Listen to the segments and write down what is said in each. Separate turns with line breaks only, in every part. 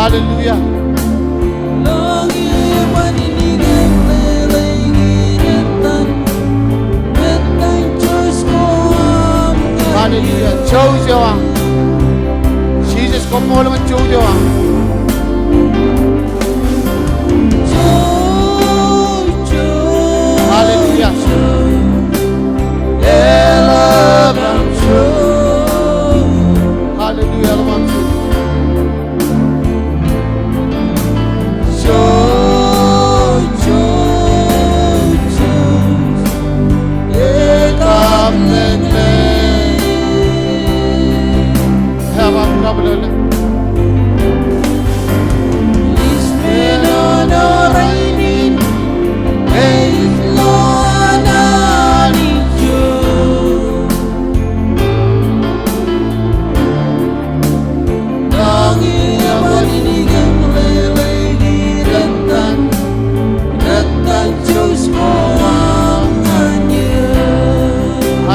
Hallelujah. Hallelujah. Joij Joij. Jesus, kom mooi met Joij Joij. Hallelujah. Hallelujah.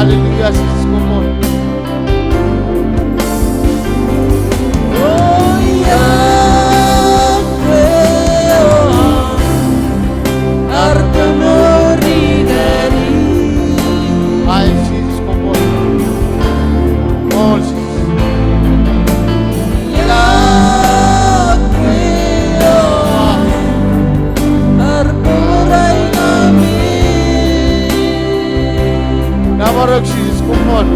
Hallelujah, Jesus, come on. Jesus, come on.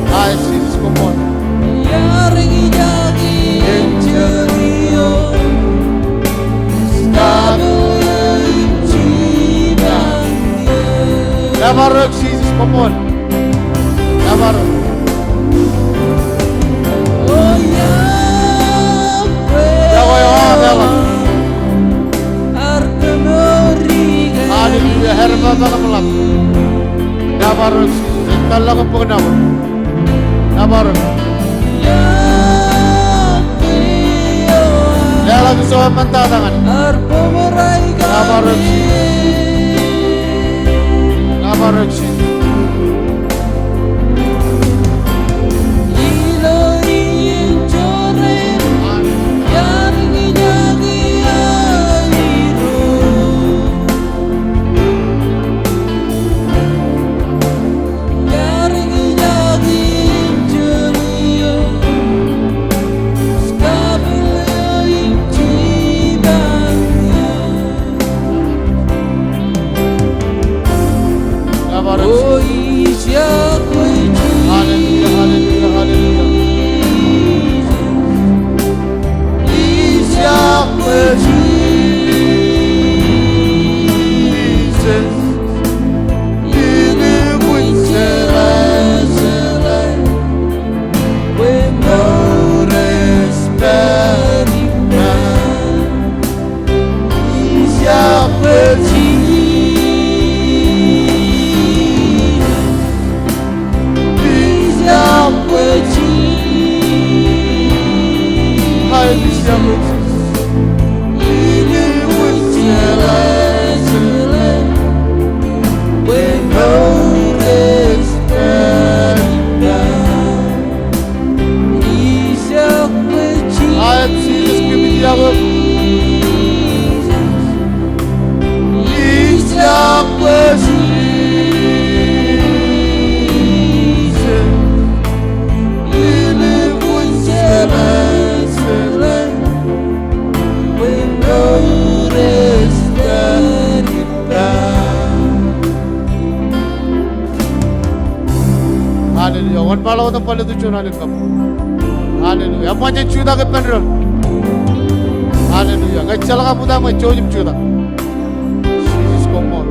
Hi, Jesus, come on. Never Jesus, come on. Never. Hallelujah, herba bakamulat. Nabarok Jesus, intala ko po naman. Nabarok. Dalam semua pantangan. Nabarok Jesus. Nabarok Jesus. Hallelujah. Apa yang cuda ke penrol? Hallelujah. Gak cakap kamu dah mai cojim cuda. Jesus, come on.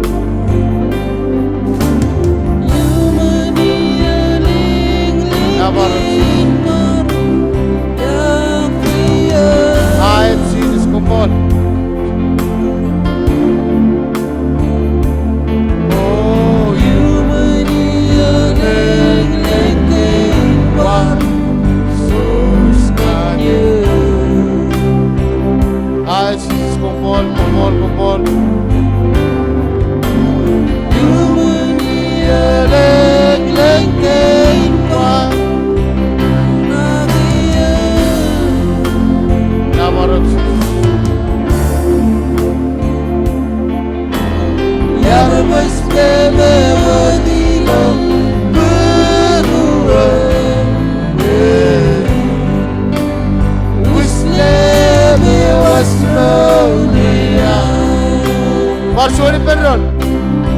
Hi, Jesus, come on. Jesus, come on.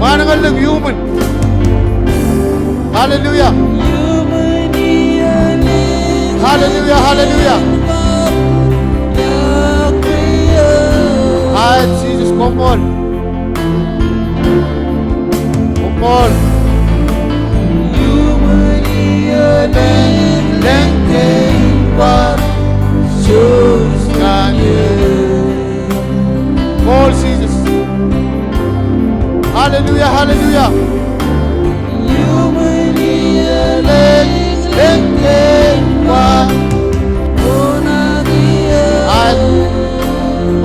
Manangalang human. Hallelujah. Hallelujah, hallelujah. Ah, Jesus, come on. Come on. Call Jesus. Hallelujah, hallelujah.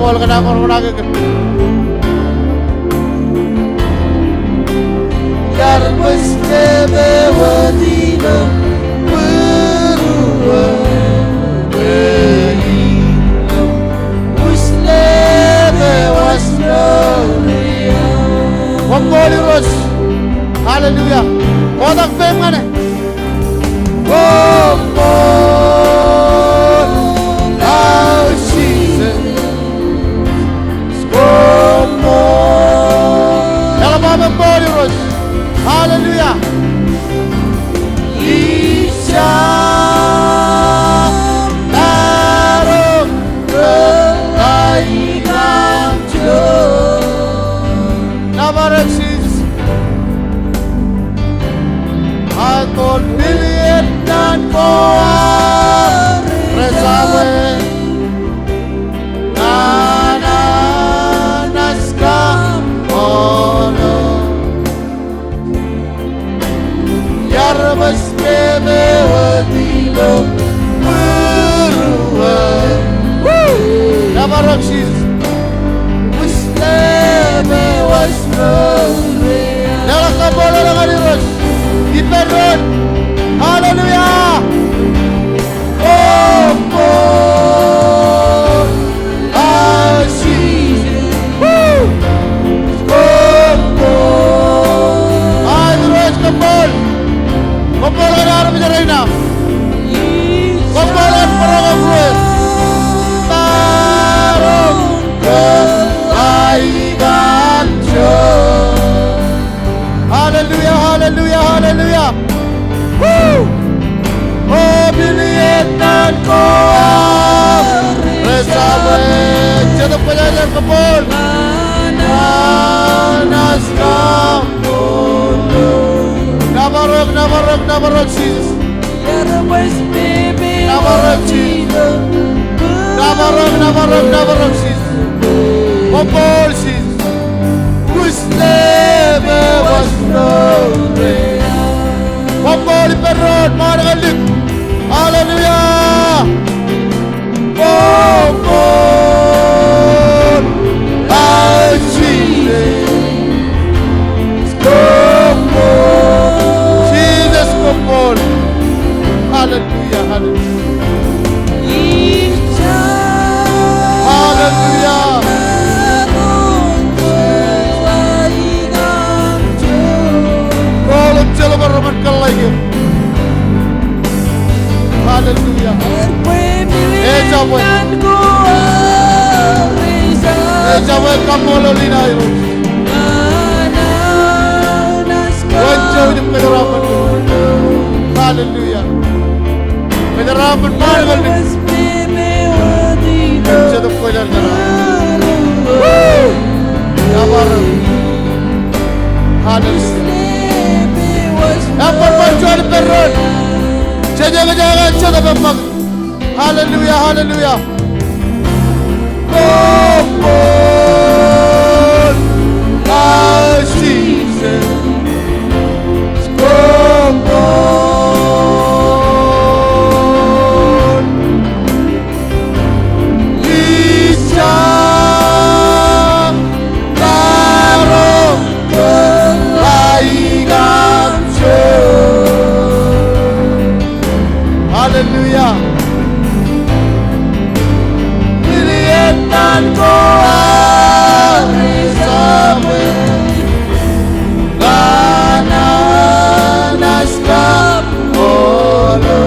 Call ka na ako lagi ka. Yarmas kebe wadino berua berino uslebe wasnoria. One more Rose. Hallelujah. All the fame money. One more. Oh Jesus. One more. Tell about the body Rose. Hallelujah. Isha Naro Kelaikan Nama Jesus. Aku biliet dan koar resawe Nana naskah ono Yarbas kebe wadilo berua. Nama Jesus. Muslebe wasrowe. Dalam kabel dengan dirus. Kita run. Hallelujah. Oh, oh. Ah, Jesus. Woo. Oh, oh. Ah, dirus kabel. Kabel ada orang bicara ini. Kabel ada orang gue. Taruh kelaikan Joij. Hallelujah, hallelujah, hallelujah. Woo! Oh, biliet dan koar resawe cetuk penyanyi kebun naskah nabarok Jesus. Nabarok Jesus. Nabarok Jesus. Popol Jesus. Muslebe wasnowe. Popol perron margalik. Hallelujah. Popol. Ah, Jesus. Popol. Jesus popol. Hallelujah, hallelujah. Hallelujah. Kalau berroman lagi. Hallelujah. Ejawe kamu lolina itu. Wajah ini penerapan. Hallelujah. Penerapan mana ni? Jatuh kojar jana. Kabar. Hallelujah. Apa perjuangan perut? Jangan jatuh bembang. Hallelujah, hallelujah. Come on, our Jesus. Come on. Isha Naro Kelaikan Joij. Hallelujah. Dan koar resawe Gana naskah ono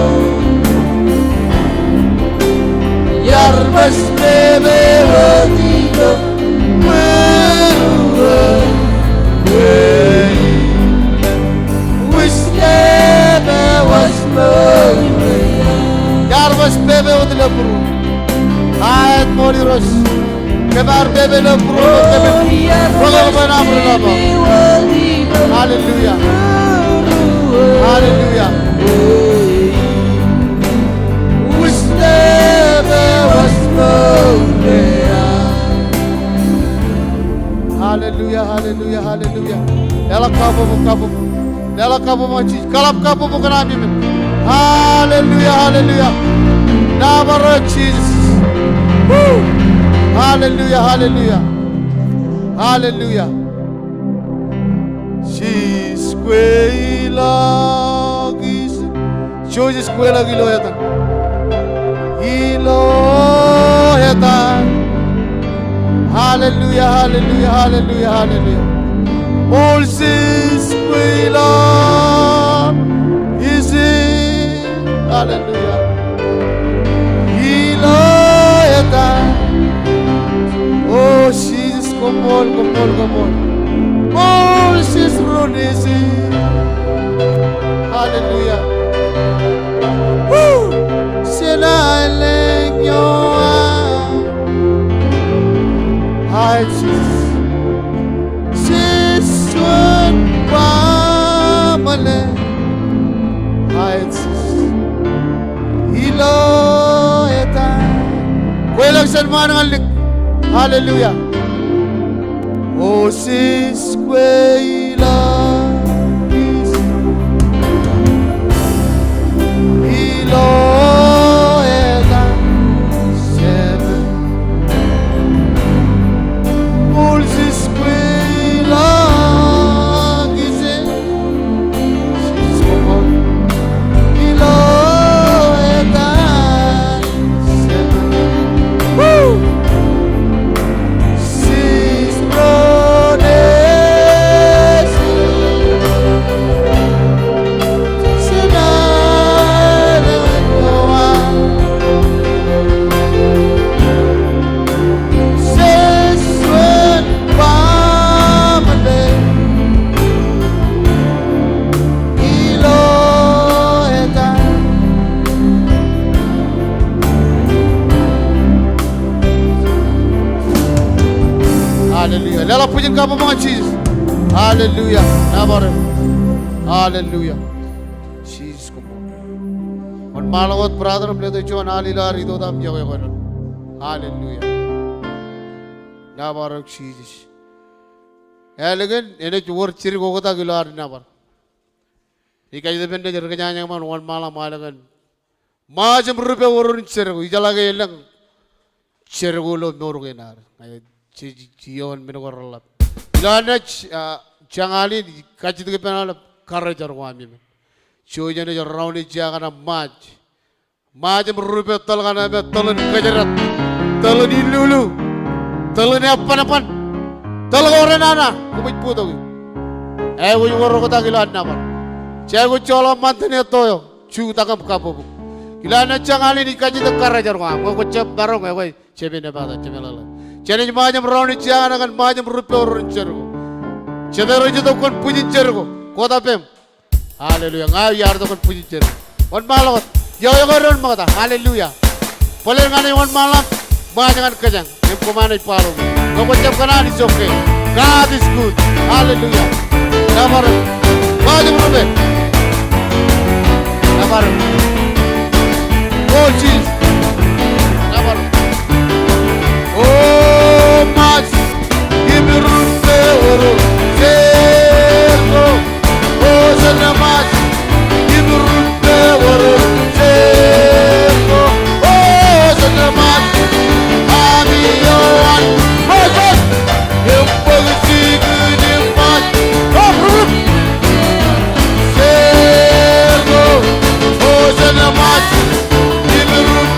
Yarbas bebe wadino berua. le puru. Ayat mori ros. Kebar bebe le puru kebe. Rogo bana berlaba. Hallelujah. Hallelujah. Which never was broken. Hallelujah, hallelujah, hallelujah. Ela kabu. Ela kabu machi. Kalap kabu bukanami men. Hallelujah, hallelujah. Nabaro Jesus. Woo. Hallelujah, hallelujah. Hallelujah. She's quela gis. Jesus quela gilo yatan. Gilo yatan. Hallelujah, hallelujah, hallelujah, hallelujah. All sis quela is it. Hallelujah. Gilo yatan. Oh, Jesus, come on. Oh, she's Ronisi. Hallelujah. Woo! Selaling yoan. Hi, Jesus. She's one pamale. Hi, Jesus. Hilo eta. Kuelang salman ng alik. Hallelujah. Oh, sis quela is Hilo eda seven. Oh, sis quela is sis come Hilo eda seven. Woo! Hallelujah. Lala pujian kamu mga Jesus. Hallelujah. Nabar. Hallelujah. Jesus ko po. On malawat brother am leto chuan alila rito dam jawe ko. Hallelujah. Nabar Jesus. Elegant ene chuor chiri ko kota gilar nabar. Ikai de bende jer kanya man on mala malagan. Majam rupe orun chero ijalage elang chero lo noru genar. Cion menogorla. Ilana changali kacit ke penal karre jarwami. Ciojane jarrawni ciagana maj merupe talgana be talan kajarat talan ilulu talan apa talgorenana kumit puto. Wo yoro kota gilan naman. Ciago cola mantene toyo cu takam kapobu. Ilana changali ni kacit karre jarwami. Ko cep barong ko cebene bada cebelala. Challenge majam round ciana kan majam rupe orang cergo. Cedera itu kon puji cergo. Kota pem. Hallelujah. Ngai yar itu kon puji cergo. On malot. Yo koron mata. Hallelujah. Boleh ngani on malam. Majangan kejang. Em komana iparu. Kau cakap kanan is okay. God is good. Hallelujah. Namar. Majam rupe. Namar. Oh Jesus. Namar. Oh, mas give me room for Zero. Oh, sana mas give me room for Zero. Oh, sana mas ami yoan. Oh, God. Eu posso seguir mas. Oh, room. Zero. Oh, sana mas give me room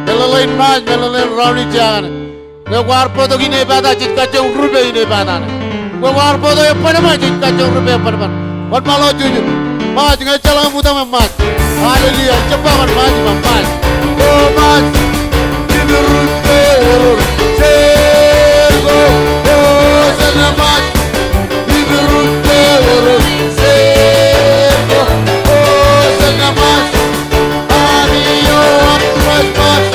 melalain mas, melalain rauni jangan. Gawar poto gini pada cita cong rube ini pada. Gawar poto yang pada mas cita cong rube pada. Wan malu jujur, mas nggak jalan muda mas. Haleluya, cepat mas, mas. Oh mas, ini rube urut. Sego, oh sana mas, ini rube urut. Sego, oh sana mas. Aniyo mas mas.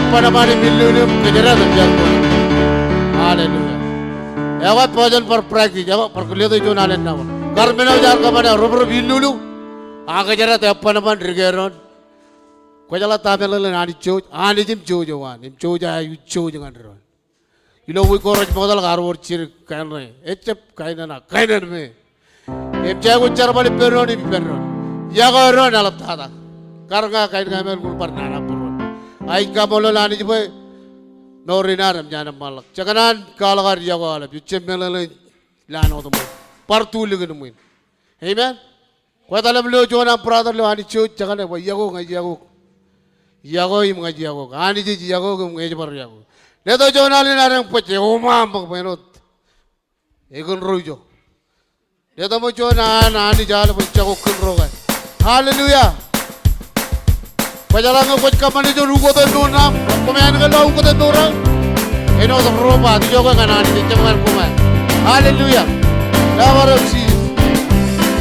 Panamani milunium kejaran terjadi. Haleluya. Awat pojan per praktik, awat perkuliah itu jualan nama. Karmena jar kepada rubber milunu. Aga jarat Panaman rigeron. Kujala tamel Anij Joij, Anij Joij, Anij Joij ayu Joij jangan ron. Ilo wui koraj modal garwor cir kain re. Ecep kainan me. Ecep ucar balik peron ini peron. Jaga ron alat tata. Karena kain kamel gulpar nana peron. Aing kamolo Anij Joij norinaram jangan malak. Cakanan kalagar jaga alap. Ecep melale lano tu mo. Partu lagi nemuin. Amen. Kau dalam lo jualan peradan lo Anij Joij jangan apa jago ngaji jago. Jago im ngaji jago. Anij Joij jago ngaji baru jago. Leto jualan ni narang pecah umam bang penot. Ekon rojo. Leto mo jualan Anij Joij pecah ukun rogai. Haleluya. Pajalan ngopot kaman itu rugo tu nunam. Kumain kalau rugo tu nurang. Eno tu roba tu juga kan Anij Joij jangan kumain. Haleluya. Power of Jesus.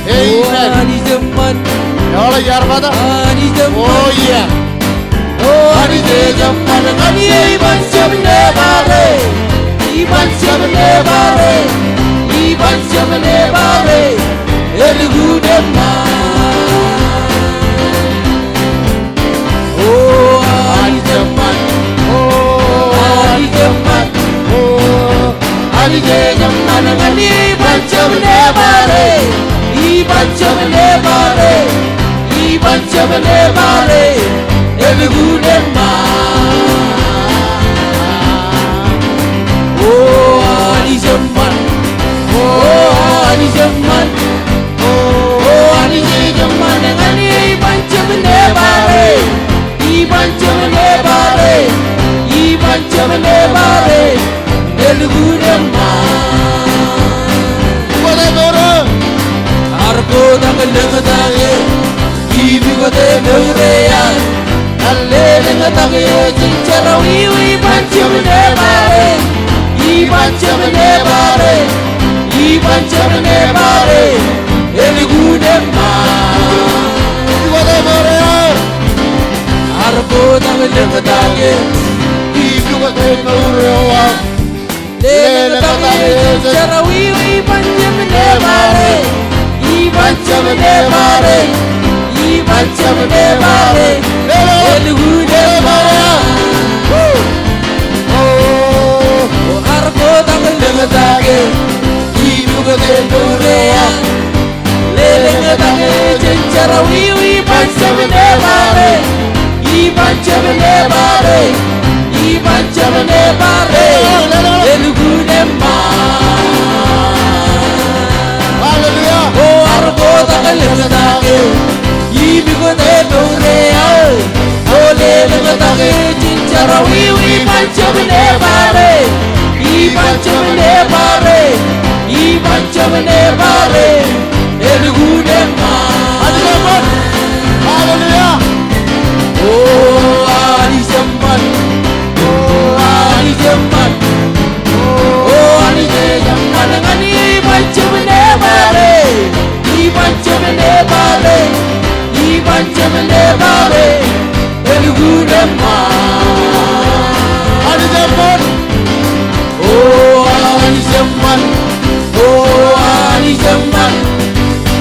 Amen.
Anij Joij.
Allah yar bada.
Anij Joij.
Oh yeah.
Oh Anij Joij. Anij iban sebne bare. Iban sebne bare. Iban sebne bare. Elgu demma. Oh Anij Joij. Oh Anij Joij. Oh Anij Joij. Anij iban sebne bare. Iban sebne bare. Iban sebne bare. Elgu demma. Oh Anij Joij. Oh Anij Joij. Oh Anij Joij. Anij iban sebne bare. Iban sebne bare. Iban sebne bare. Elgu demma. Arko dangal dangai, ibu kate meuraya. Alle dangai cincara wiwi pancam nebare, ipancam nebare, ipancam nebare. Elgu demma. Arko dangal dangai, ibu kate meuraya. Alle dangai cincara wiwi pancam nebare. Ibancam nebare, ibancam nebare, elgu nebare. Oh, arko dangal dangai, ibu kate meuraya. Leleng dangai cincara wiwi ibancam nebare, ibancam nebare, ibancam nebare, elgu nebare. bancamne bare, bancamne bare, bancamne bare, elugude ma.
Hallelujah.
Oh, Ali Zaman, oh, Ali Zaman, oh, Ali Zaman, ani bancamne bare, bancamne bare, bancamne bare, elugude ma.
Ali Zaman.
Oh, Ali Zaman, oh, Ali Zaman,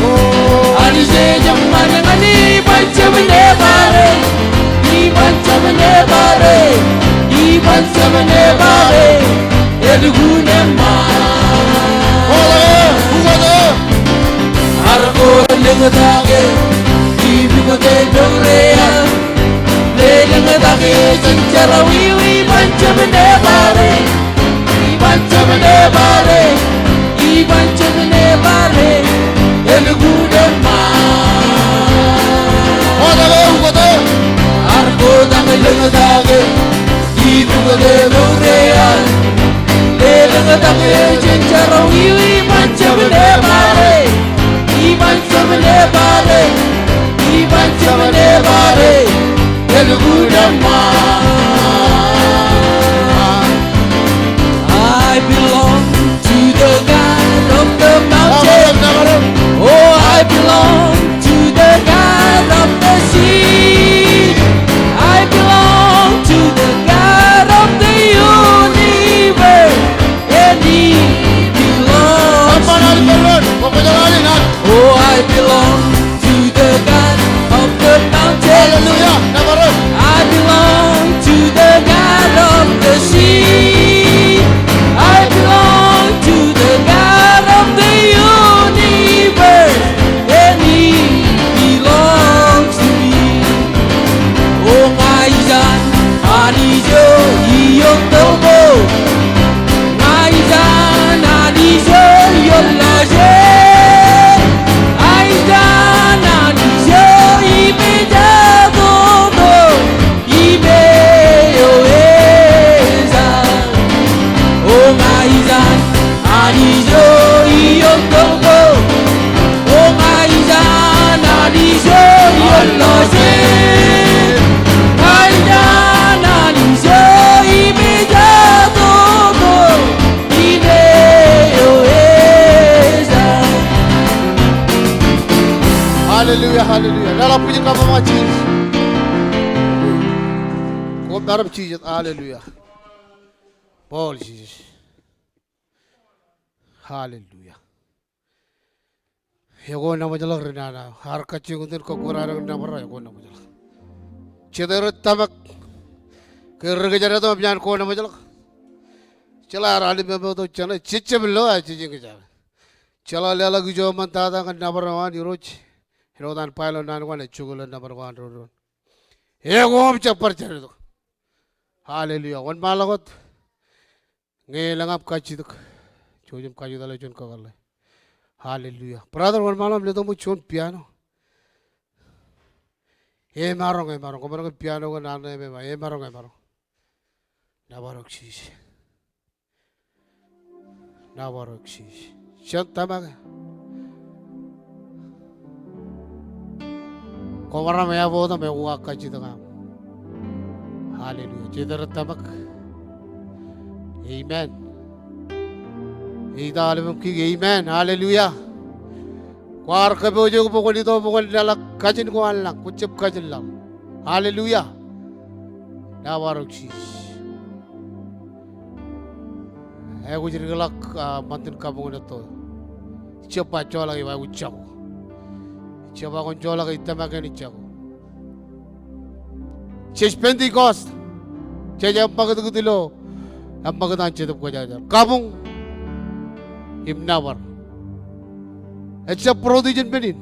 oh, Ali Zaman, ani bancamne bare, bancamne bare, bancamne bare, elugude ma. Arko lengadage, ibigode dongreya, lengadage sanchara wiwi bancamne bare, bancamne bare, bancamne bare, elugude ma. Arko lengadage, ibigode dongreya, lengadage sanchara wiwi bancamne bare. Bancamne bare, bancamne bare, elugude ma. I belong to the God of the mountain. Oh, I belong to the God of the sea. I belong to the God of the universe, and He belongs to me. Oh, I belong to the God of the mountain. I belong to the God of the sea. I belong to the God of the universe, and He belongs to me. Oh, my son, Anij Joij, my son, Anij Joij,
Hallelujah, hallelujah. Lala puji ka mga cheese. Ko darab cheese. Hallelujah. Paul Jesus. Hallelujah. Yago na majalak rinana. Har kacungutin ko kurarang na mara yago na majalak. Cedera tabak. Kerja to abjan ko na majalak. Chala rali bebo to chala chiche bello ay chijing ke chala. Chala lela gujo mantada kan na mara roch. Hirodan pilo nan wan chugul number 1 road. Egom chapar charido. Hallelujah. Wan malagot. Nge langap kachiduk. Chojum kachidala chun kagale. Hallelujah. Brother wan malam le to mu chon piano. E marong. Ko piano ko nan me ma. E marong. Nabarok shish. Nabarok shish. Chantama. Komara me abo to me uwa kachidaka. Hallelujah. Chedar tabak. Amen. Ida alim ki amen. Hallelujah. Kwar kabe ojo ko bokoli to bokoli nala kajin ko Allah kuchep kajin lang. Hallelujah. Na warok cheese. Ay ko jirgalak mantin ka bokoli to. Chepa chola ki ba uchako. Chepa kon chola ki tamake ni chako. Ches Pentecost. Cheja pagat ko dilo. Ang pagatan chedap ko jajar. Kabung himnawar. It's a prodigion benin.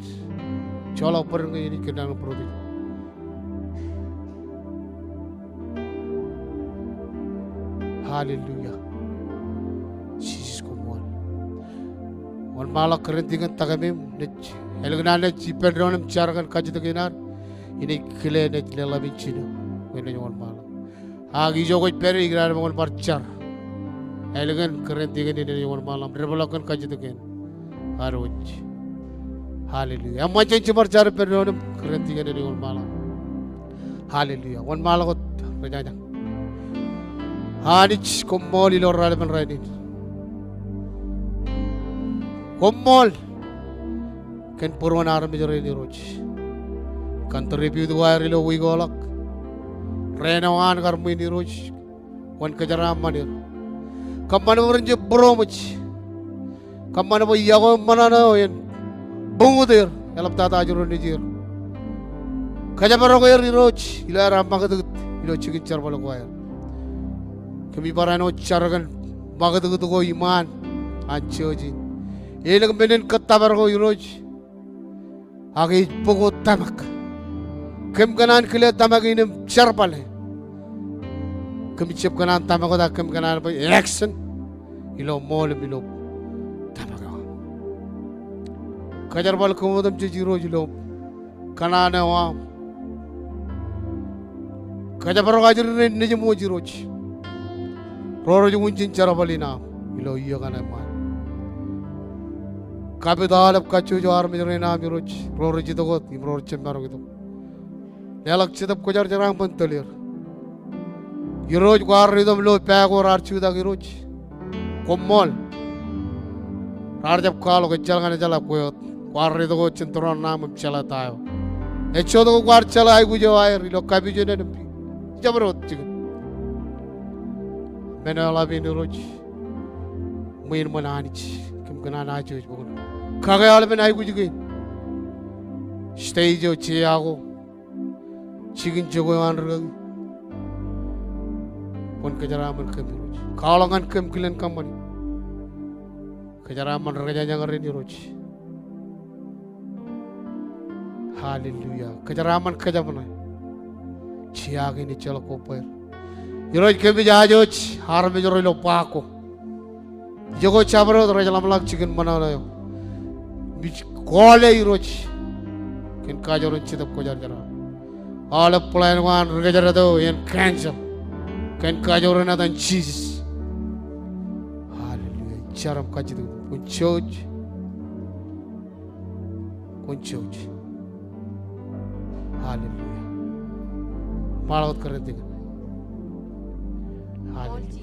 Chola par ngayon kinang prodigion. Hallelujah. Jesus kumon. Wan malak kerintingan tagamim. Elgana chipen ronam charakan kajitakinar. Ini kile net lelabin chino. When you want malak. Anij Joij peri igrar mongon parchar. Elegan keren tiga ni mongon malam. Rebelakan kajitu Aroj. Hallelujah. Amma change parchar peri mongon keren tiga ni mongon malam. Hallelujah. One malagot raja. Anij kommol ilor ralepan raini. Kommol. Ken purwan arami jore ni roj. Kantor review dua hari lo wigolak. Renawan karmu ini roj. Wan kejaram manir. Kamana berenje bromach. Kamana bo yago manana oyen. Bungudir. Elap tata ajurun nijir. Kajaparo ko ni roj. Ila rampa ketut. Ilo chikin charbalo ko ayer. Kami parano charagan. Magatut ko iman. Anij Joij. Ilang benen katabar ko roj. Agi pogo tamak. Kem kanan kile tamak ini charbale. Kami cip kanan tamak ko da kem kanan pa election. Ilo mol ilo tamak. Kajarbal ko modam Joij roj ilo kanan wa. Kajaparo kajir ni moji roj. Roro junjin charabalina ilo iya kana man. Kabe dalap kacu juar menjadi nama roj. Roro jitu kot imror cembar gitu. Nelak cedap kojar jarang pentelir. Iroj guar ridom lo pegor archu dah iroj. Kommol. Rarjap kalau kecil kan jalan koyot. Guar ridom ko centuran nama cela tayo. Echo to guar cela ay gujo ay rilo kabi jene nempi. Jabarot cikin. Menala bin roj. Main mana Anij. Kim kena Anij Joij bukan. Kagayal ben ay gujo Stage o ciago. Cikin jogo anrag. Pon kejaraman kami roj. Kalangan kem kilen kamani. Kejaraman raja jangan rini roj. Hallelujah. Kejaraman kejaman. Ciag ini celo koper. Iroj kemi Joij har me joro lo pako. Jogo chabro raja lamlak cikin mana yo. Kole iroj. Ken kajoro citap kojar jara. All plan one regajarado yen cancel. Ken kajoro na dan Jesus. Hallelujah. Charam kajitu. Kun Joij. Hallelujah. Malaut keren tiga. Hallelujah.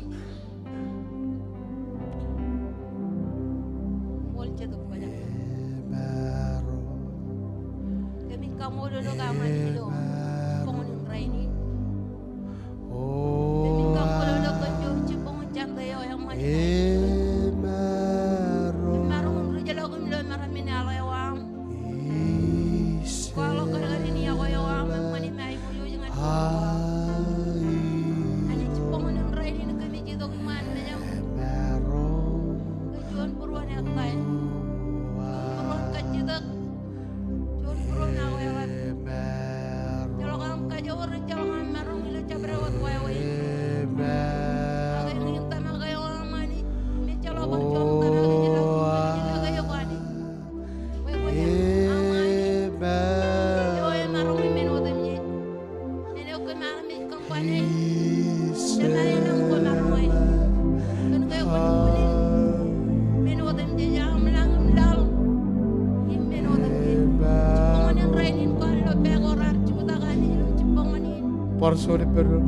Sorry, pero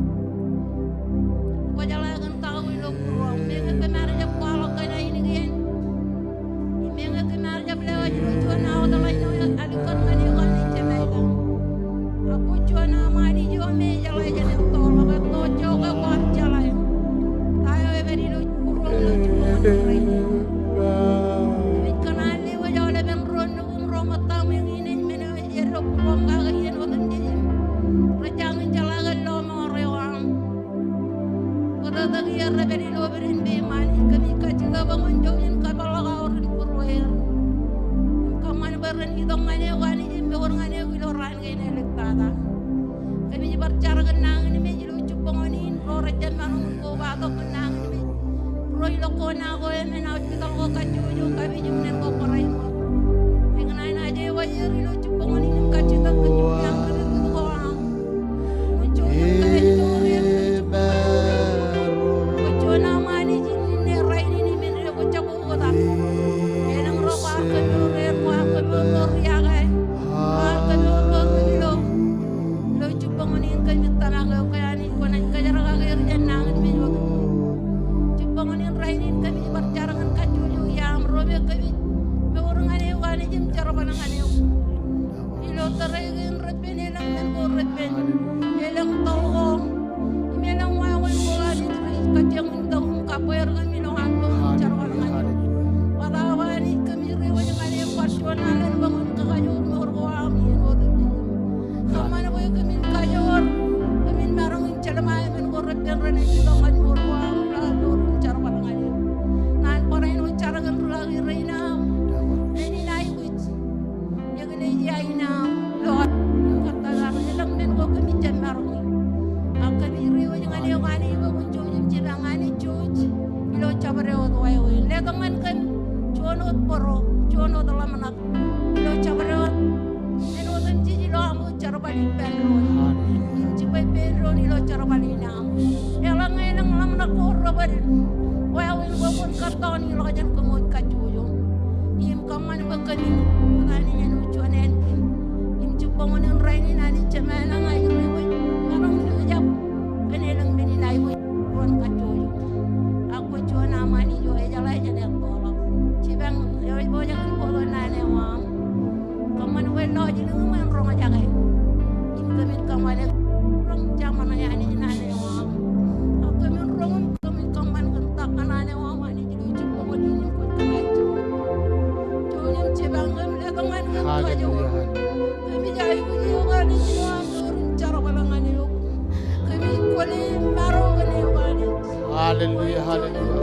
Hallelujah, hallelujah.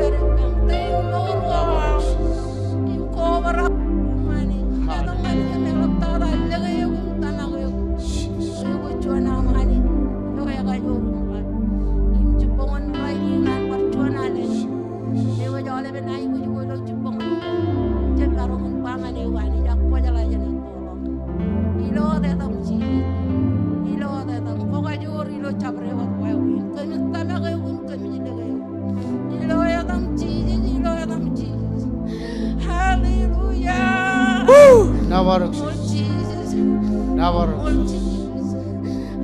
Never, never.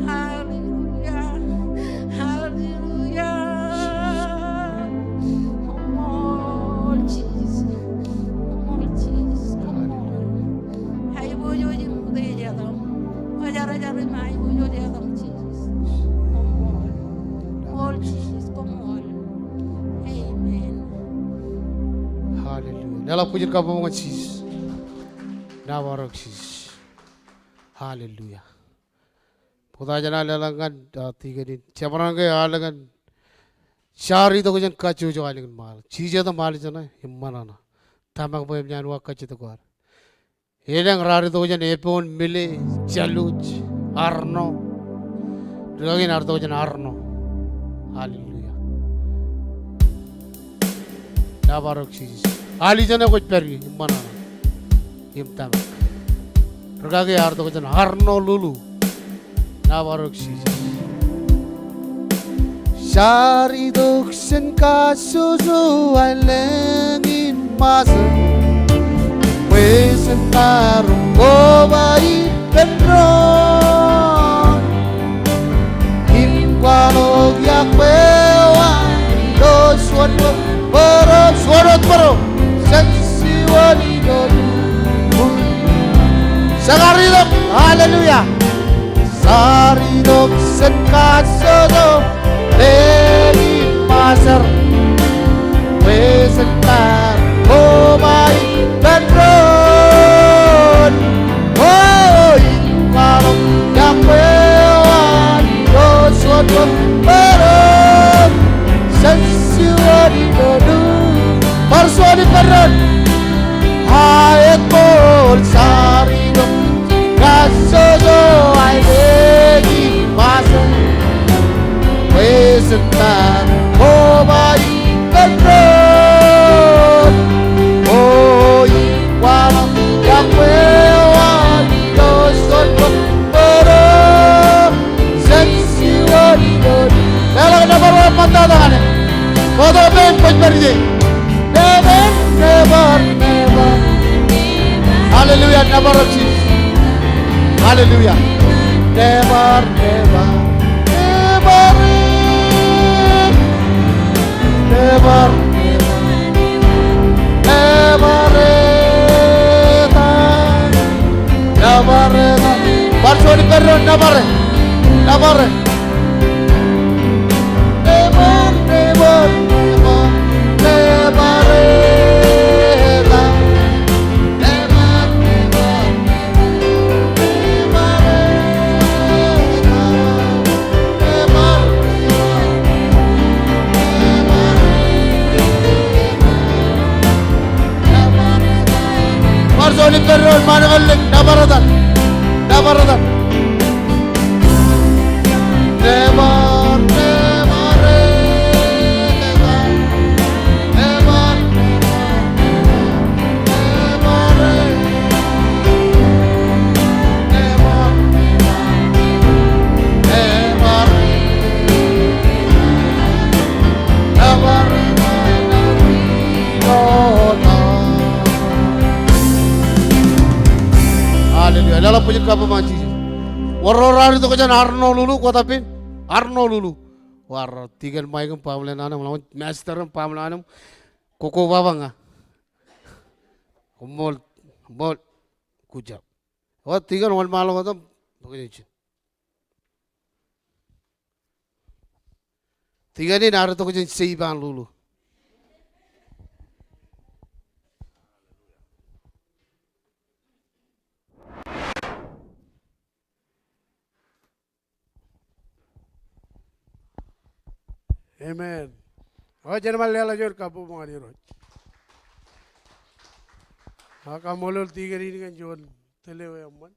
Hallelujah, hallelujah. Oh Jesus, oh Jesus, come on. Hai boyo ji mude jadam, ajara jara mai boyo jadam Jesus. Come on, oh Jesus, come on. Amen.
Hallelujah. Nela puji ka mga cheese. Never cheese. Hallelujah. Puta jana lalangan tiga din. Ciaparan ke alangan. Syari to kujan kacu jo alangan mal. Cheese to mal jana himmana na. Tamak boy janwa kacu to kuar. Elang rari to kujan epon mile chaluj arno. Ragin arto kujan arno. Hallelujah. Never cheese. Ali jana kuch pergi himmana na. Himtam. Ragagi arto kujan arno lulu. Navarok Jesus. Syari duksen kasusu alengin masa. Wesen tarum gobai pedron. Himkwalog yakwewa. Do suarot paro. Sensiwali dodu. Sagaridok. Hallelujah. Saridok senkasodo Legi pasar Wesentar Komai Bandron Oh Ingalok Yakwewan Yosodok Baron Sensiwari dodu Parsuani Baron Hayekol Saridok Kasodo Legi pasar Wesentar Komai Bandron Oh Ingalok Yakwewan Yosodok Baron Sensiwari dodu Nela kenapa patah tangannya Foto ben berje Never Hallelujah never Jesus Hallelujah never Labare. Labare. Never, never, never, never. Marzoli perron manavalik nabaradan. Nabaradan. Never, never, never, Haleluya. Lala punya apa manci? Warorari itu kajan Arno lulu kota pin. Arno lulu. War tiga mai kan pamlen anam lawan master pamlen anam koko babanga. Mol mol kujab. War tiga wal malo kota begini. Tiga ni naruh tu kajan seiban lulu.
Amen. Oh jangan malah jor kapu mengani roj. Maka molol tiga ini kan John telewe amman.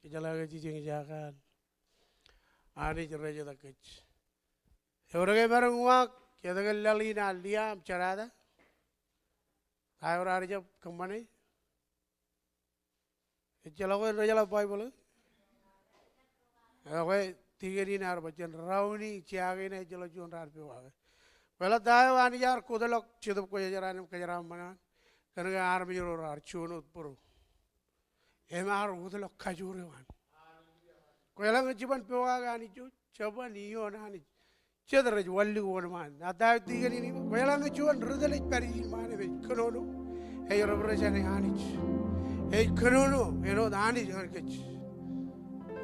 Kijala gaji jeng jakan. Ani cerai jada kec. Orang yang barang uak, kita kan lalina liam carada. Ayo orang aja kemana? Jalan kau jalan Bible. Oke. Tiga ini harus baca rauni ciaga ini jalan jual rapi wae. Kalau tahu ani jar kudelok cidup kau jaran kejaran mana? Karena army juror arcunut puru. Emar kudelok kajure wan. Kalau ngejiban pewaga ani cu, coba niyo ani. Cedera jualu wan man. Nada tiga ini. Kalau ngejuan rudelek pergi mana be? Kenono. Hei orang berjana ani. Hei kenono. Eno ani jangan kecil.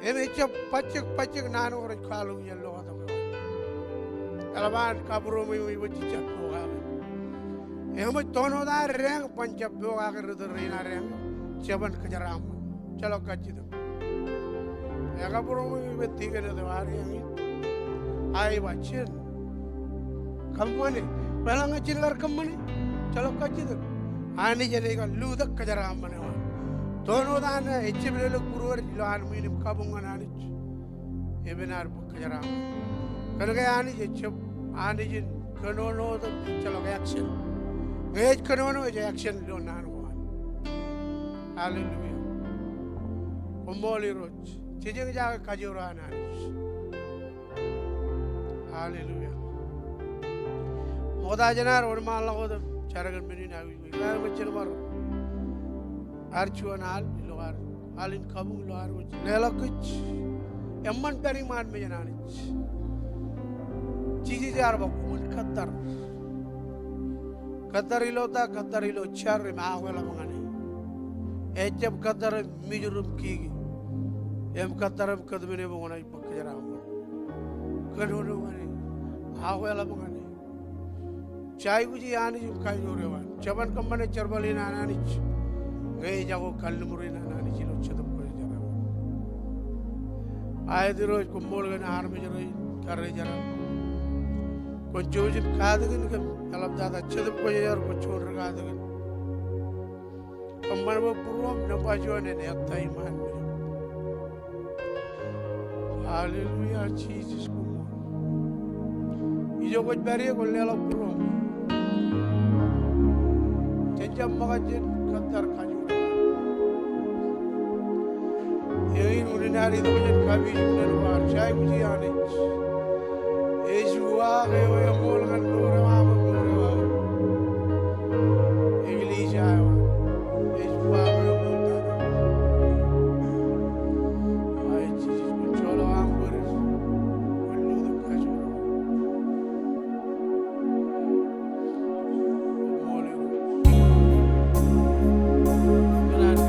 Ini cep pacik nanu orang kalau yellow atau apa. Kalaban kaburu ibu cicak buka. Emu tono dah reng pancap buka kerja rina reng. Ceban kejaram. Calo kaji tu. Ya kaburu ibu tiga tu hari ini. Ayo bacin. Kamu ni, belang ngecil lar kamu ni. Calo kaji tu. Ani jadi kan ludak kejaram mana. Tono dana ecibelok puruar jilan minim kabungan anij. Ebenar bukajaram. Kalau kaya anij ecib anijin kenono tu calo kaya action. Gaya kenono aja action lo nanuan. Haleluya. Pemboli roj. Cijeng jaga kajuran anij. Haleluya. Moda jenar orang malah kau carakan beri nabi. Kaya macam mana? Archuan al luar alin kabung luar uj nelakich emman periman me jananich chiji jar bakumun katar ilo char ma wala mangani ejab katar mijurum kigi em kataram kadmene mangona bakjaram kanono mani awela mangani chai buji ani jum kai jorewan chaban kammane charbalina ananich Gaya jago kallu murina nani cilo cetum kore jara. Ayat itu kumpul kan army jara karre jara. Kunjujin kadegan kan dalam data cetum kore jara kuncur kadegan. Kamar berpuruam nampajuan ini atta iman. Hallelujah Jesus kumur. Ijo kuch beri kulle alam puruam. Jejam makajin katar kaju. Yang ini nari itu kan kami juga luar saya puji aneh. Yesuswa kau yang mulkan nurul apa nurul. Inggris saya. Yesuswa kau yang mulkan. Ayat Jesus mencolo angkuris. Perlu tak kasih. Boleh. Kenapa?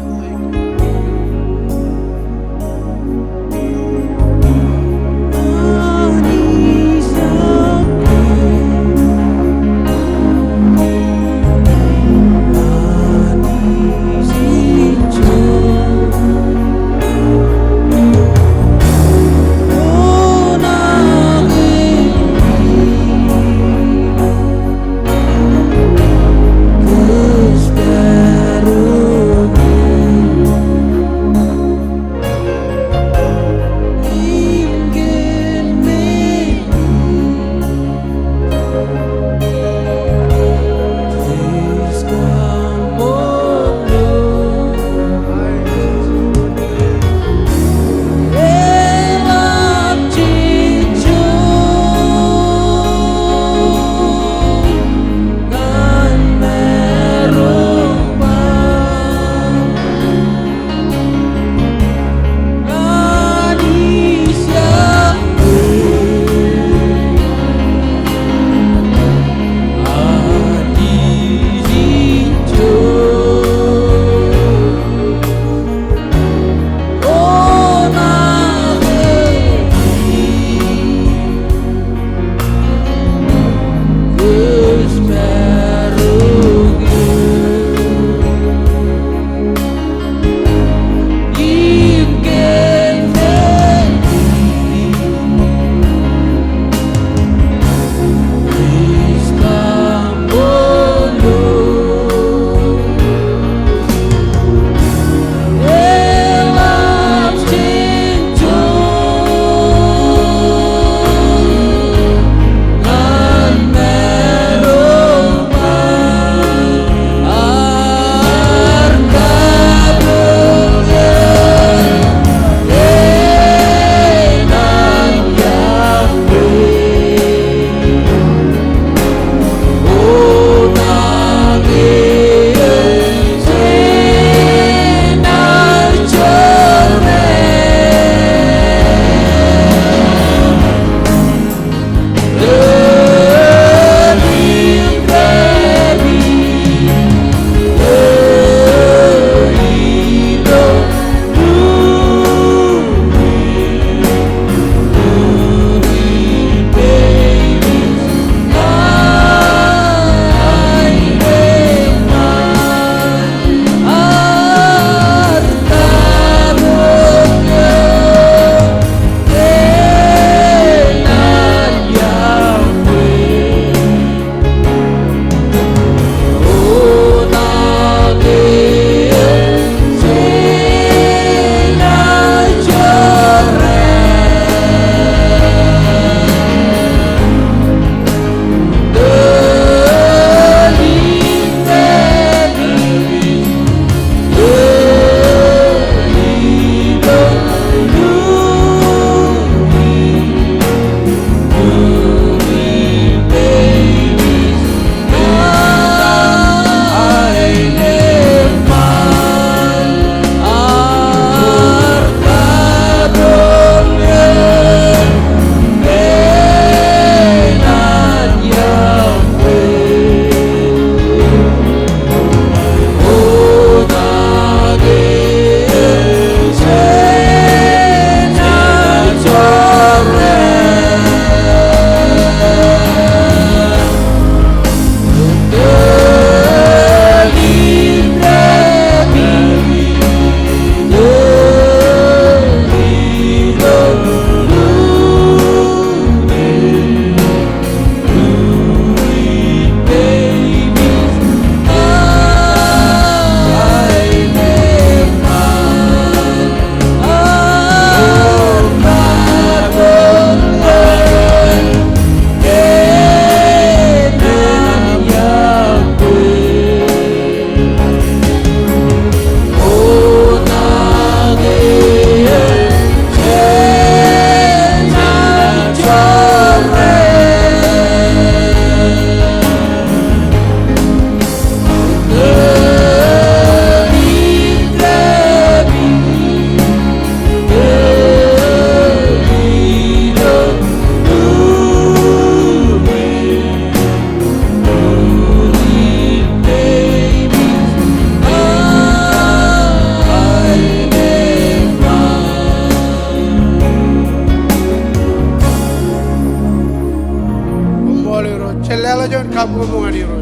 kamu mengadiru.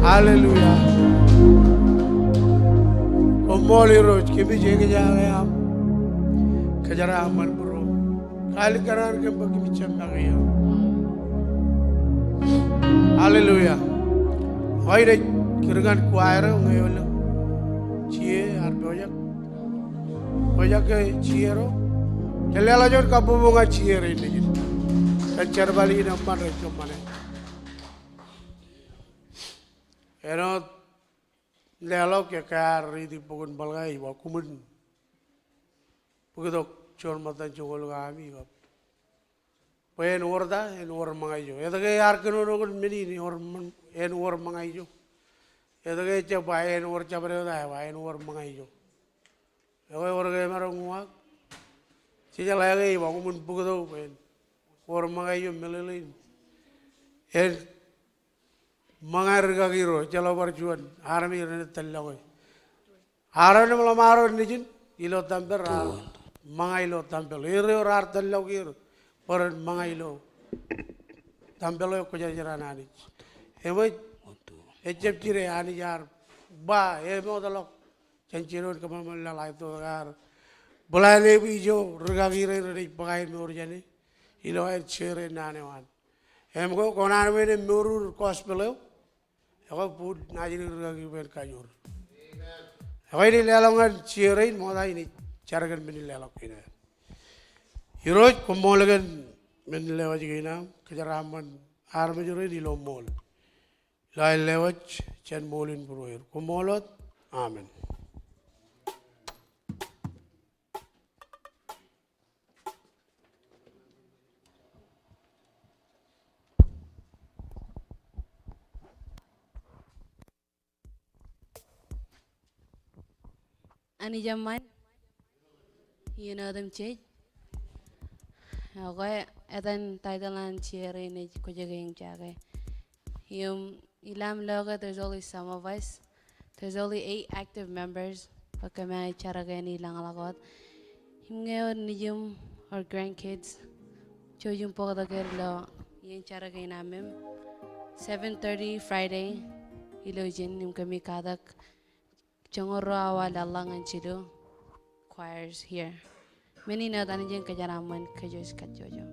Haleluya. Komoliru kimi jenge jaya kajara aman bro. Kali karar ke bagi macam bagaya. Haleluya. Why did kirangan choir ngayon cie arbojak bojak ke ciero. Kelala jor kabu bunga ciero ini. Kancar bali nampan rekom mana. Eno lelok ya kar di pukun balgai wa kumun. Pukidok cor mata cokol kami kap. Pen orda en or mangayo. Eta ke yar keno nokon meni ni or en or mangayo. Eta ke capa en or capare da wa en or mangayo. Ego or ke marong muak. Sija lagi wa kumun pukidok pen. Or mangayo melelin. En mangar gagiro jalo barjuan army rene tellagoy arane mala maro nijin ilo tamper mangai lo tampel ire or ar tellagir por mangai lo tampelo ko jarana ni emoy ejep tire ani jar ba e modalo chanchiro ko mamalla lai to gar bolale bijo rugagire re pagai mor jane ilo e chere nane wan emgo konar mene murur kospelo Aku pun najir lagi berkajur. Aku ini lelangan ciarin moda ini carakan meni lelak ini. Hiroj kumolagan meni lewat gina kejaraman armajur ini lomol. Lai lewat cen molin beruir. Kumolot, amen.
Anij Joij, you know them Joij. Okay, etan titlean cheere in it kujaging jaga. Ilam loga, there's only some of us. There's only 8 active members. Pagkamay charaga ni lang alagot. Ngayon niyum our grandkids. Chojum po kadagero yung charaga namin. 7:30 Friday. Ilojin yung kami kadak. Chongoro awal dalangan chido choirs here. Many know that Anij kajaraman kajos katjojo.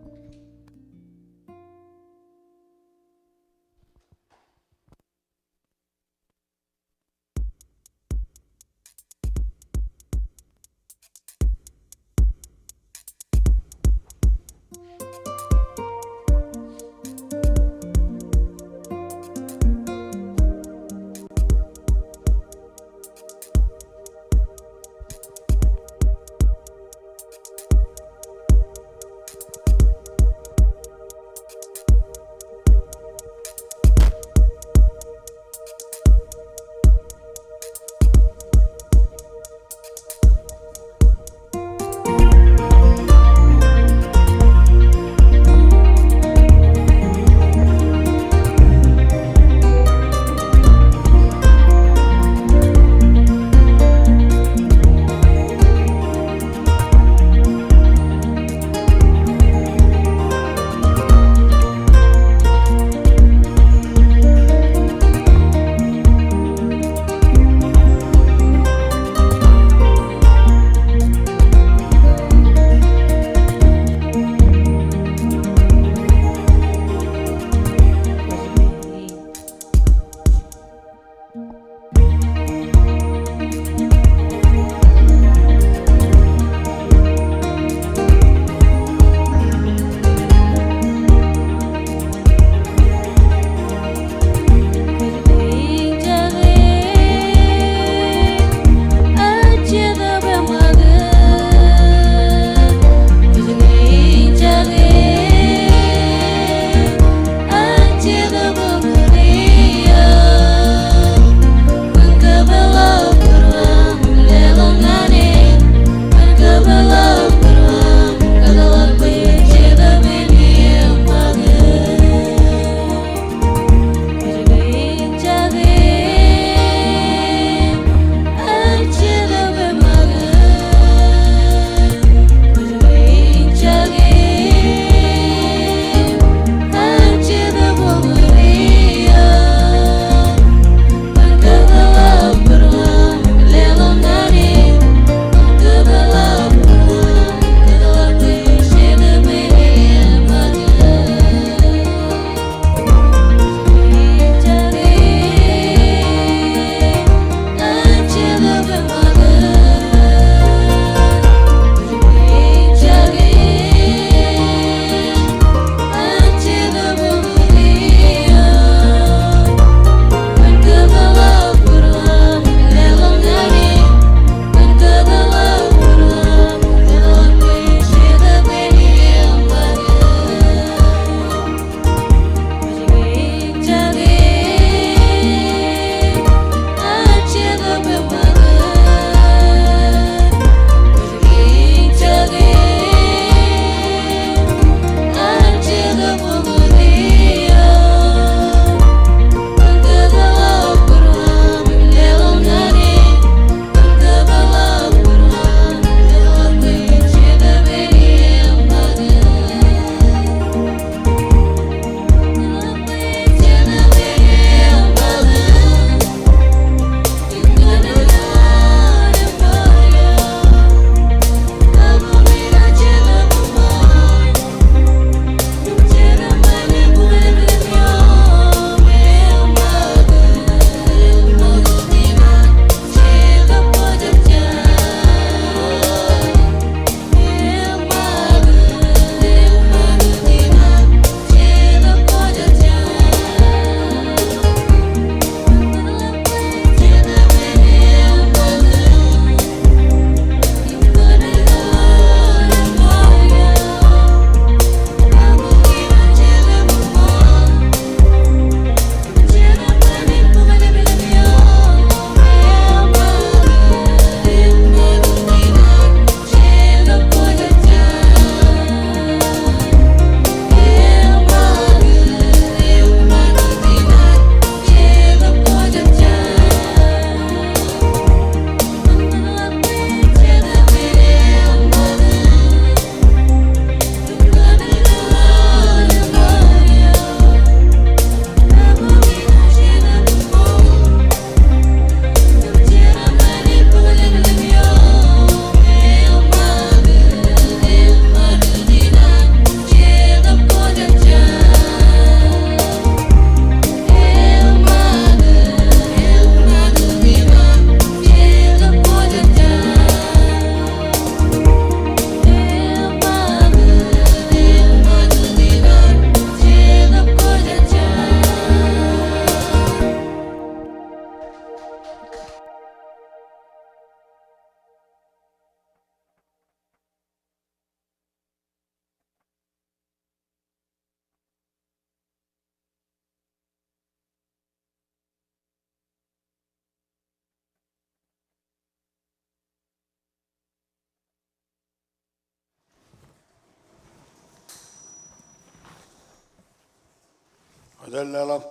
Adalah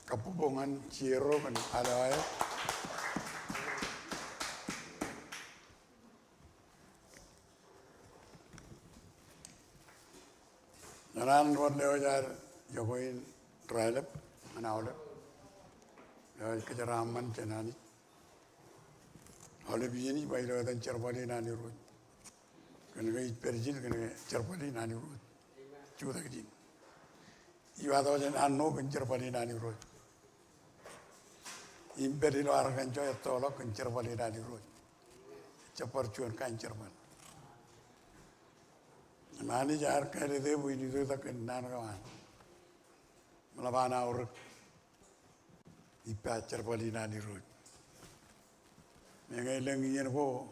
kepupungan ciro kan ada ya. Naran buat lewajar jokoin terhadap mana oleh kejaraman cenani. Oleh begini bayi lewatan cerpali nani rut. Kena perjil kena cerpali nani rut. Cuba kejin. Iwa tahu jen anu kan cerpali nani rut. Imperi lo arkan coy tolak kan cerpali nani rut. Cepar cuan kan cerpal. Mani jar kare deh bui di tu tak nan kawan. Melabana orang ipa cerpali nani rut. Mengai lengi yang ko,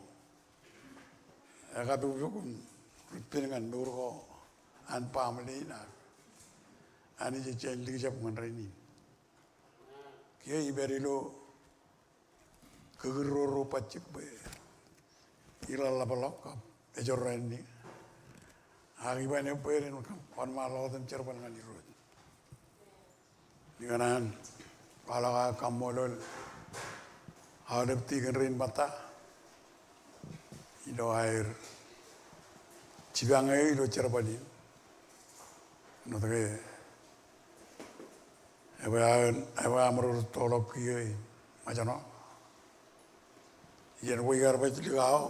agak berhukum pinangan berko an pamali na. Anij Joij lagi jap mengenai ini. Kia iberi lo kegero pacik be. Ila lapalok ejoran ni. Hari bani perin kan malau dan cerpan ngani rut. Dengan kalau kamu lol hadap tiga rin mata, itu air cibangai itu cerpani. Notake, apa amrul tolok kiai macam no. Yang wajar baca ligau,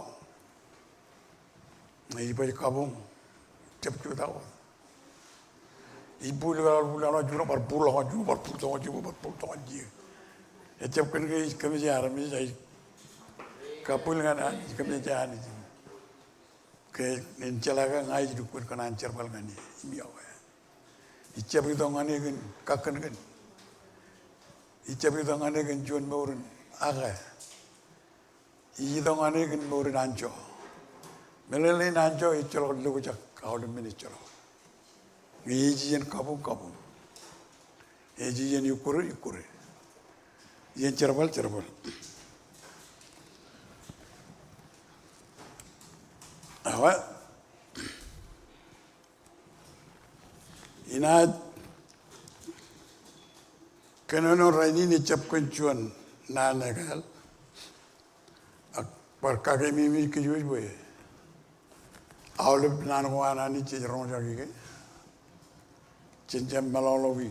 ini baca kabung. Cepat tahu. Ibu kalau jurang berpulang je. Cepat kami jalan ni kapul kan kami jalan ni. Ke encalakan air dukun kan ancar balkan ni. Miawa. Icap itu ngane kan kakan kan. Icap itu ngane kan juan maurin aga. Itu ngane kan maurin anco. Melelai anco icalok lugu cak. Kau demi cero, ngijian kabung, ngijian yukur, yang cerbal. Awak, ina kenono raini ni cap kuncuan nana kal, akbar kaki mimi kejuj boy. Awalnya nanguan ani cenderung jadi ke, cenderung melalui,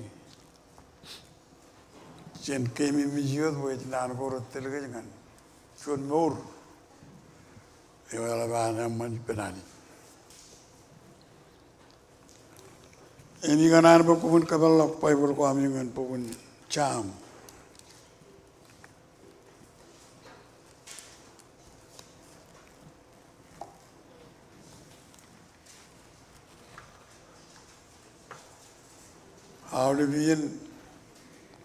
kemi mijiot buat nangur telga jangan, cun mur, ewala bahana man penani. Ini kan anak pun kabel pai berko kami kan pun cam. Awalnya biar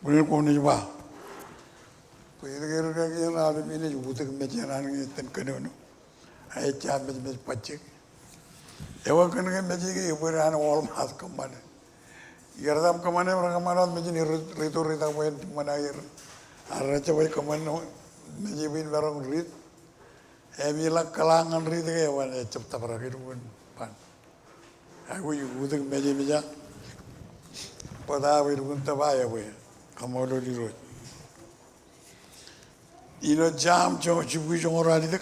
boleh kau ni juga. Kira awalnya biar juga tu macam mana ten kena. Ayat cah macam pacik. Ewa kena macam ni iburan awal mas kemana. Kira tam kemana orang kemana macam ni rita buat mana air. Arah cabai kemana macam ni barang rit. Emilah kalangan rit ke ewa cepat berakir pun pan. Aku juga tu macam pada awal pun terbayar boleh, kamu lalu di road. Ino jam cuci orang itu.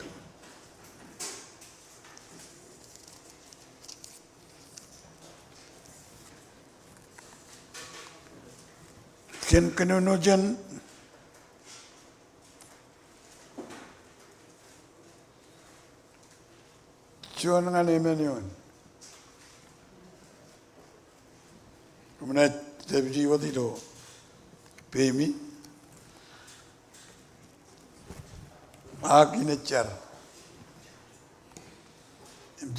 Kena nojan. Cuan dengan emanion. Kemudian tapi jiwa itu, pemi, agi necar.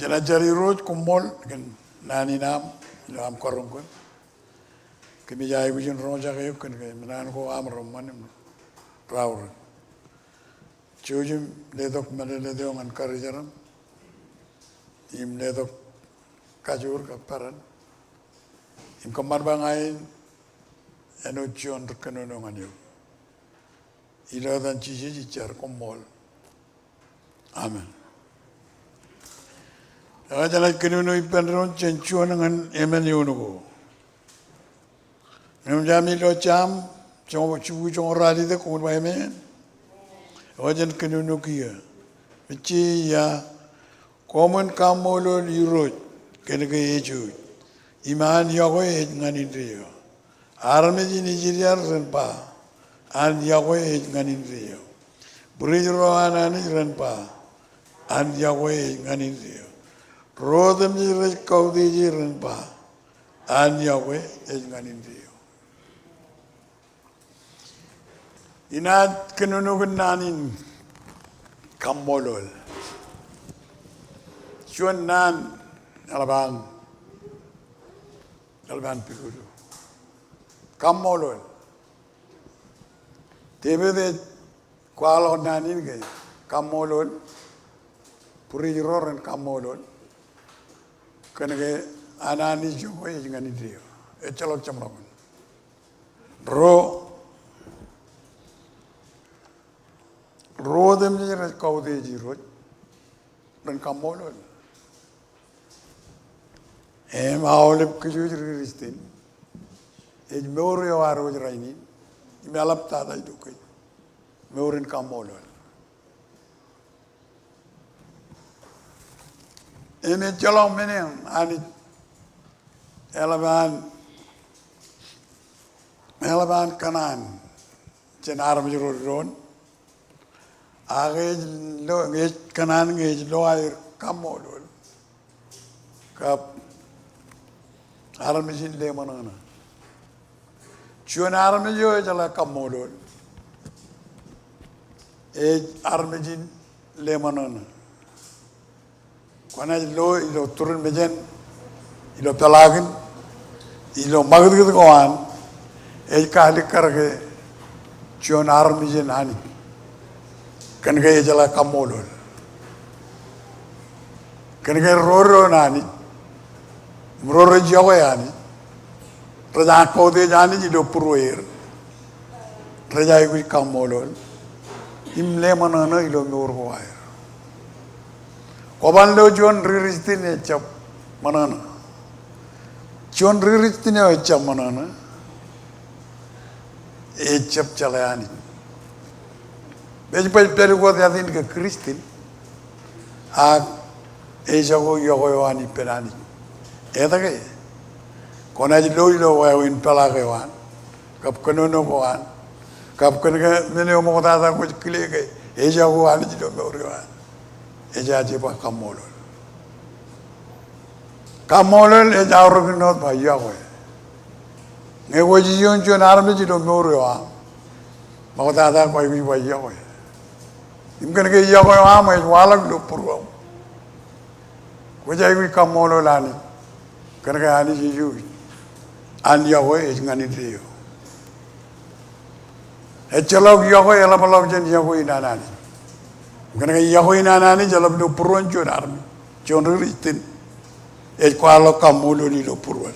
Jalan cari road kumpul kan nani nam korong kan. Kami jaya bukan roja kayu kan menan ko amrom mana rawur. Cujum ledok mana ledok an karijaram. Im ledok kajur kaparan. Im kamar bangain, eno John terkenal you. Ila dan cici car komol. Amen. Jalan kenunu ipan ron cencuan dengan emen yunugo. Jami lo jam, cuma cuci cuma rali tu kau buat men. Wajan kenu kia, macam ya, common kamolo lirut, kena ke eju, iman yago nganin rio, armeji Nigeria renpa, an yago nganin rio, berijo anani renpa, an yago nganin rio, rodem jirat kau di renpa, an yago nganin rio. Inat kenunugan nanin kamolol. Cuan nan alabang pikulu. Kamolol. Tebe de kualo nanin ke kamolol. Puri roran kamolol. Kena ke Anij Joij jangan itu. Ecalok camlaman. Rodem jirat kau de jirot dan kamolol. Awalip kejuj ristin. Meuri awaro jeraini. Melap tada itu kai. Meurin kamolol. Jalan menem ani elaban kanan. Cenar menjurun. Agak lo kanan ngej lo air kamolol. Kap armejin le manana. Cuan armejo jala kamolol. Armejin le manana. Kena ilo turun mejen, ilo pelagin, ilo magad gitu kawan. Kali kerja cuan armejin ani. Kan gaya jala kamolol. Kan gaya roro nani. Roro jawa yani. Raja kau de jani jido purwair. Raja ikut kamolol. Imle manana ilo meurwair. Kapan lo John riristin cap manana. John riristin cap manana. Cap calayani. Bagi pelu kau tiada ini ke Kristin, jago wani pelani. Eta ke? Kau nanti lo wawin pelak wan, kap kenono wan, kap kena mana omong tata kau kile ke, jago wani jido meuri wan, jaji bah kamolol. Kamolol jauh kenot bah jago. Ngewa jion jual arme jido meuri wan, mau tata kau ibu bah jago. Imkan ke jago ama itu walak lo purwam. Kau jadi kamolol lani, kerana Anij Joij, Anij Joij jangan itu. Ecalok jago ela balok jen jago inanani. Kerana jago inanani jalan lo purwan jual armi, jual ritin. Kualo kamolol lo purwan.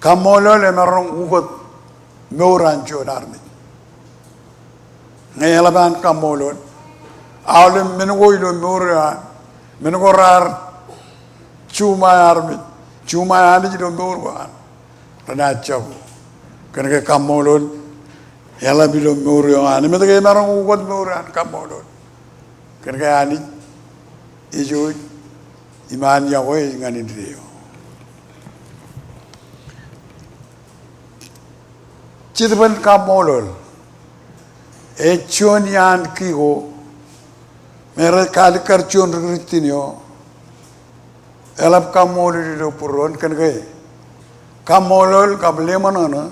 Kamolol emarong ugot meuran jual armi. Ngelaban kamolol, awalnya menunggu ilo meuran, menunggu rar, cuma armi jido meuran, rena jauh, kerana kamolol, ela bilo meuran, mereka emarong ugot meuran kamolol, kerana Anij Joij, iman Joij ngani dia. Cidupan kamolol. Cuan yan kiko, mereka kali kercuan ritinyo, elap kamolol itu purun kan gay, kamolol kabel mana na,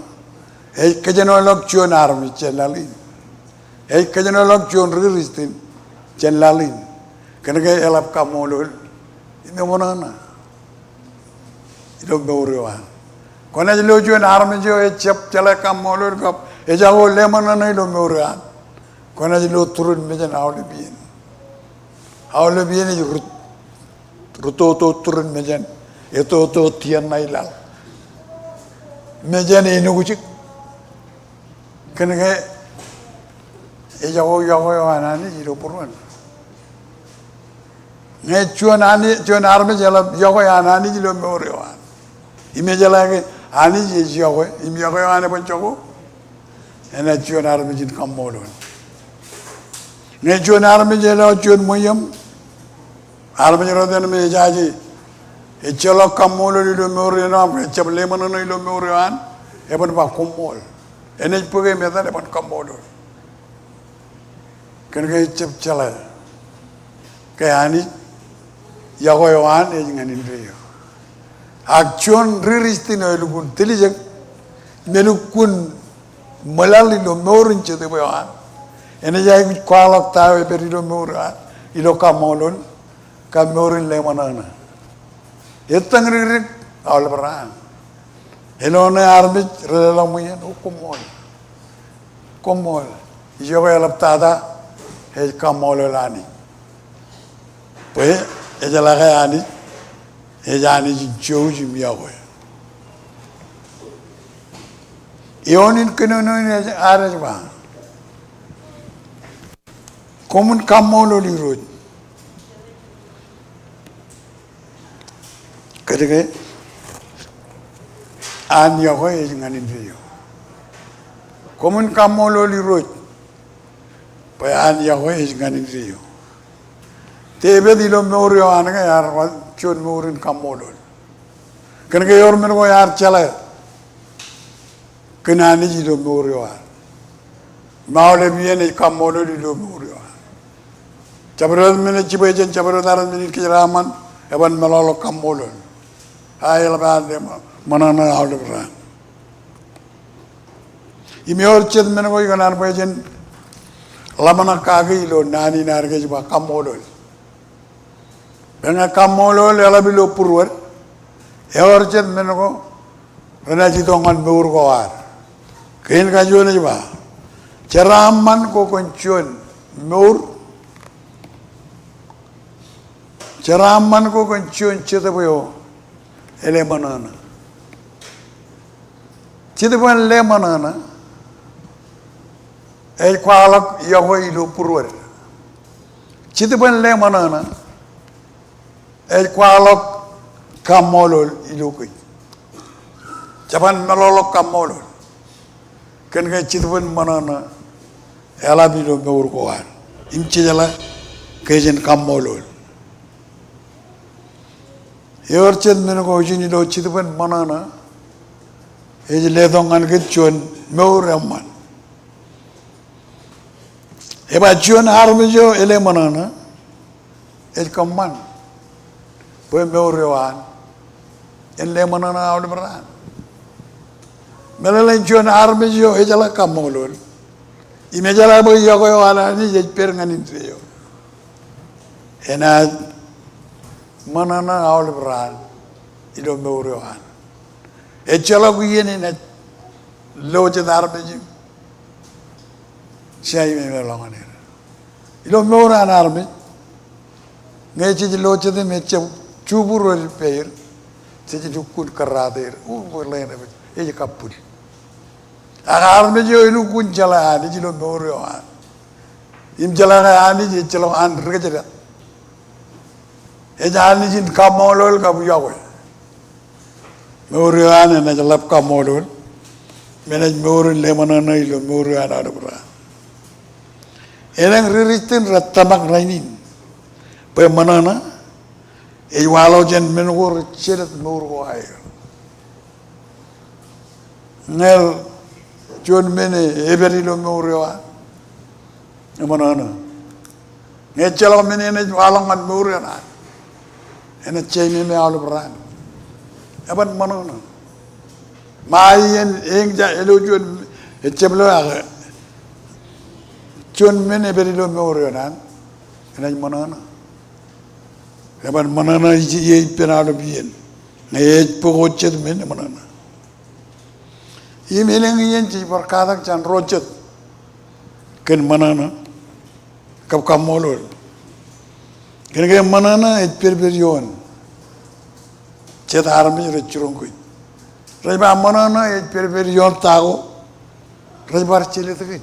kejenolok cuan army cenlalin, kejenolok cuan ritin cenlalin, kan gay elap kamolol, ini mana na, itu beruruan, karena jelo cuan army jo cep celak kamolol kap, jago lemana na itu beruruan. Kena jelo turun mejan awal lebih ni ruto turun mejan itu tian nailal mejan ini kucik kena ke jago anani jelo purwan cuan arme jalan jago anani jelo meuriwan ime jalan ke Anij Joij im Joij ane panchoko ena chuan armijin kamolon ne chuan armijin lo chuan moyam armijin roden me jaji e chelo kamolo lo meure no e chable mano no lo meure an e ban ba komol ene puge me da ban kamolo ken ke chep chala ke Anij Joij wan e nganin rio akchon riristino lugun tilijak melukun malali lo meurin chete boyan ene jai kwalok tawe perilo meura ilo kamolon ka meurin le manana etang ririk awal beran elone armij rela muyen komol Joij alap tada he kamolo lani pe ejala ga Anij Anij Joij im Joij Ionin kenonoin aras ba komun kamolo lirut kadege an Joij nganin video komun kamolo lirut pa an Joij nganin video tebe dilo meurio anga yar chon meurin kamolo kenege yor mengo yar chala kenani dilo meurio maule biene kamolo dilo meurio cabrod mene cibejen cabrod aran mene kiraman eban melolo kamolo ayel bande manana awle bran imior ched mene ko iganar bejen lamana kagi lo nani narge ba kamolo Benga kamolo lela bilo purwar eor ched mene ko rena citongan meur ko war kain ka jone ba ceraman ko konchon meur ceraman ko konchon cete boyo ele manana cete boyo le manana el kwalak Joij ilo purwar cete boyo le manana el kwalok kamolol ilukui japan melolok kamolol ken ga chitwen manana ela bilo meur ko wan imchi jala kejen kamolol yor chen men ko jini lo chitwen manana e le dongan ke chon meur amman e ba chon armejo ele manana el kamman Poi meurewan en le manana awde beran melalen jon armejo e jala kamolol ime jala bo Joij wala ni je per nganin trio ena manana awde beran ido meurewan e jala ku yene na loje armejo sai me melongane ido meuran armejo ngeji loje de meche Chubur repair, seje dukun karader, boleh na e kapul. Agar me jo ilu kun jala ani jilo meurio an. Im jala ani je chalo an regera. E jani jin kamolol ka Joij. Meurio an na jalap kamolol. Menaj meurin le manana ilo meurio an ada bra. Enang riritin ratamak rainin. Pe manana e walo jen menur cheret meur ko ay ngel jon mene eberi lo meur yo manana nge chelo mene ne walo ngan meur yo na ena chene me alu bran aban manana mayen eng ja elo jon e cheblo ya jon mene eberi lo meur yo na ena manana Eban manana ye penalo bien. Ne pogochet men manana. Ye meleng yen ci por kadak chan rochet. Ken manana kap kamolol. Ken ke manana et perberion. Chet armi rechurong kui. Reba manana et perberion tago. Rebar chile teki.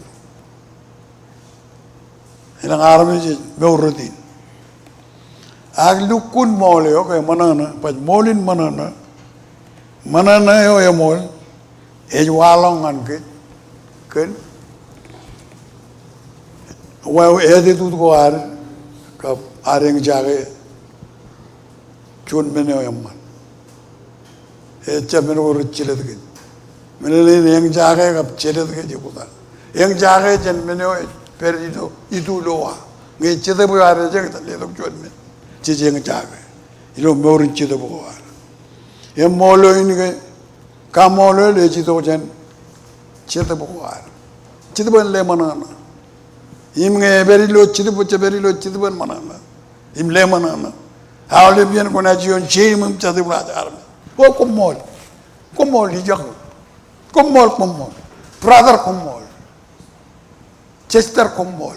Elang armi je meurodin. Ag lukun mole okay manana pas molin manana mana na yo emol walong an ke ken wa ede tu ko ar ka areng jage chun mene yo man cha mene ko chile de mene le yang jage ka chile de je ko yang jage jen mene yo perdido itu loa nge chede bo ar je ka le dok chun me che yang jage ilo morin chede bo ar em molo ini ke kamolo le chito jen chede bo ar chede bo le manana im nge beri lo chede bo che beri lo chede bo manana im le manana hawle bien ko na jion chim chede bo ar o komol hi jak komol brother komol chester komol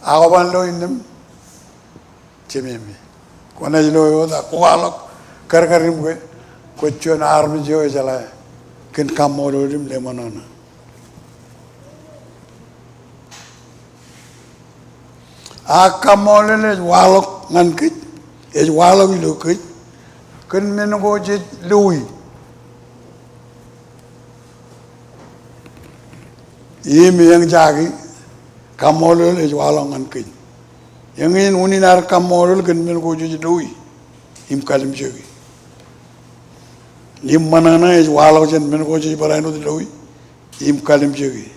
awan lo inem chememi ko na lo yo da ko alok kar karim ko chon army jo jala ken kamol rim le manana a kamol le walok ngan kit e walok lo kit ken men ko je lui Imi yang jagi kamolol es walongan kin. Yang in uninar kamolol ken men ko juji doi. Im kalim jogi. Im manana es walo jen men ko juji parano doi. Im kalim jogi.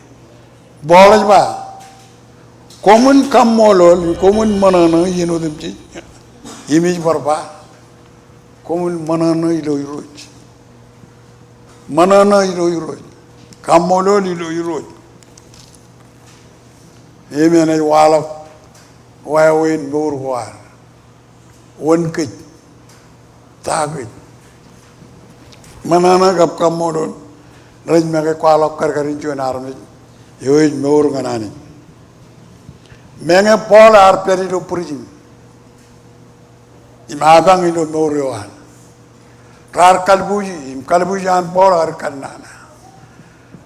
Bolas ba. Komun kamolol komun manana yeno dem ji. Imi barba. Komun manana ilo iroj. Manana ilo iroj. Kamolol ilo iroj. Amen ay walak wawin burwar won kit tagit manana kap kamodon raj me kwalok kar karin chon arme yoy meur ganani menge pol ar perilo purjin imabang ilo meur yohan rar kalbuji im kalbuji an pol ar kannana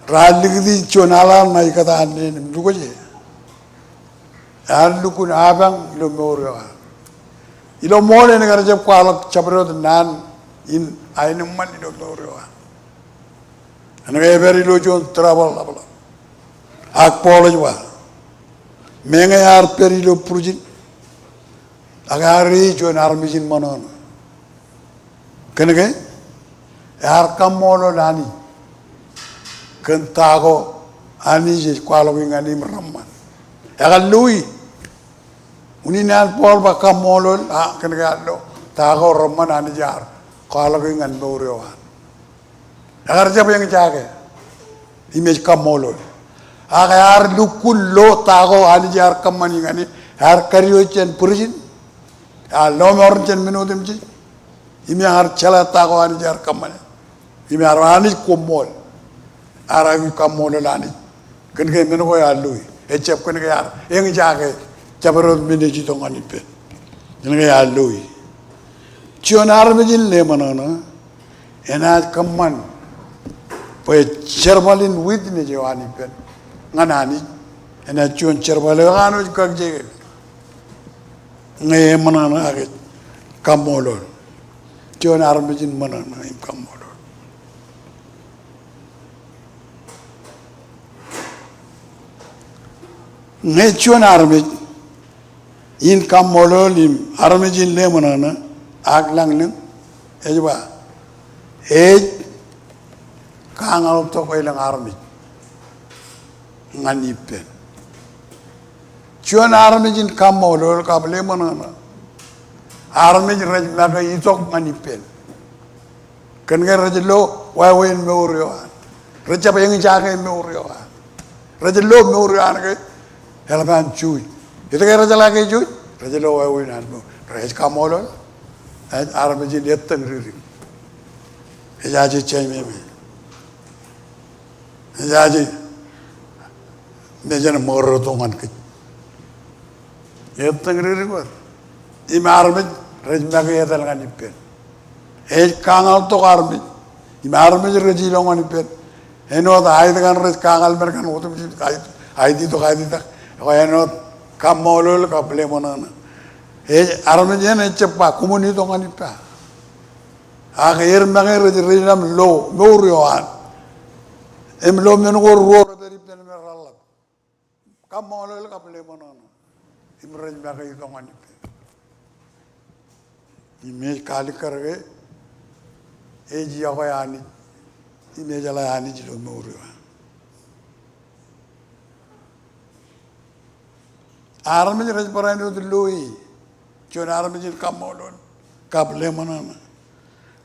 ral ligdi chonala nai kata ane dugoje Alukun abang ilo moro ilo mole ne gara jab kwalak chabro nan in ainu man ilo moro anaga beri lo jon travel abla ak polo jwa menga yar peri lo purjin agari jon armijin manon kenege yar kamolo lani kentago ani je kwalo ngani ramman agal lui Uninan Paul baka molol kenega lo tago roman ani jar kala ngan baurewan agar jab yang jage image kam molol agar lukul lo tago ani jar kamani ngani har kariyo chen purjin lo mor chen minodem ji imi har chala tago ani jar kamani imi har ani komol arawi kam molol ani kenega meno ko ya lui echep kenega yar yang jage Jabarot miniji tongani pe. Jenenge ya lui. Cionar mejin le manana. Enat kaman. Poe cerbalin wid ne jawani pe. Nganani. Enat cion cerbale ngano kakje. Nge manana age kamolol. Cionar mejin manana im kamolol. Nge cionar mejin in kamololim armejin le manana aglang ning ejba kangal to ko ilang armej ngani pen chuan armejin kamolol ka le manana armej raj naga itok ngani pen kan ga raj lo wa wen meuryo raj ba yang jaga meuryo raj lo meuryo an ga helban chui itu kaya raja lagi cuy, raja lo wae nan mo, raja kamolol, armejin yetteng riri, ejaji ceme me, ejaji, mejan moro tongan kit, yetteng riri kuat, im armej raja mage yetel ngani pen, kangal to armej, im armej raja longan pen, eno ta aid kan raja kangal merkan otum aid itu tak, eno kamolol ka ple manana armejene chepa kumuni tongani pa akhir mengakhir di rinam lo murioan lo menunggu ruor dari peneralap kamu oleh kapal mana imran mengakhir dongan ini kali kerja eji apa yani ini jalan yani jilo murioan aram menjadi raja itu lui cuma aram menjadi kamu oleh kapal mana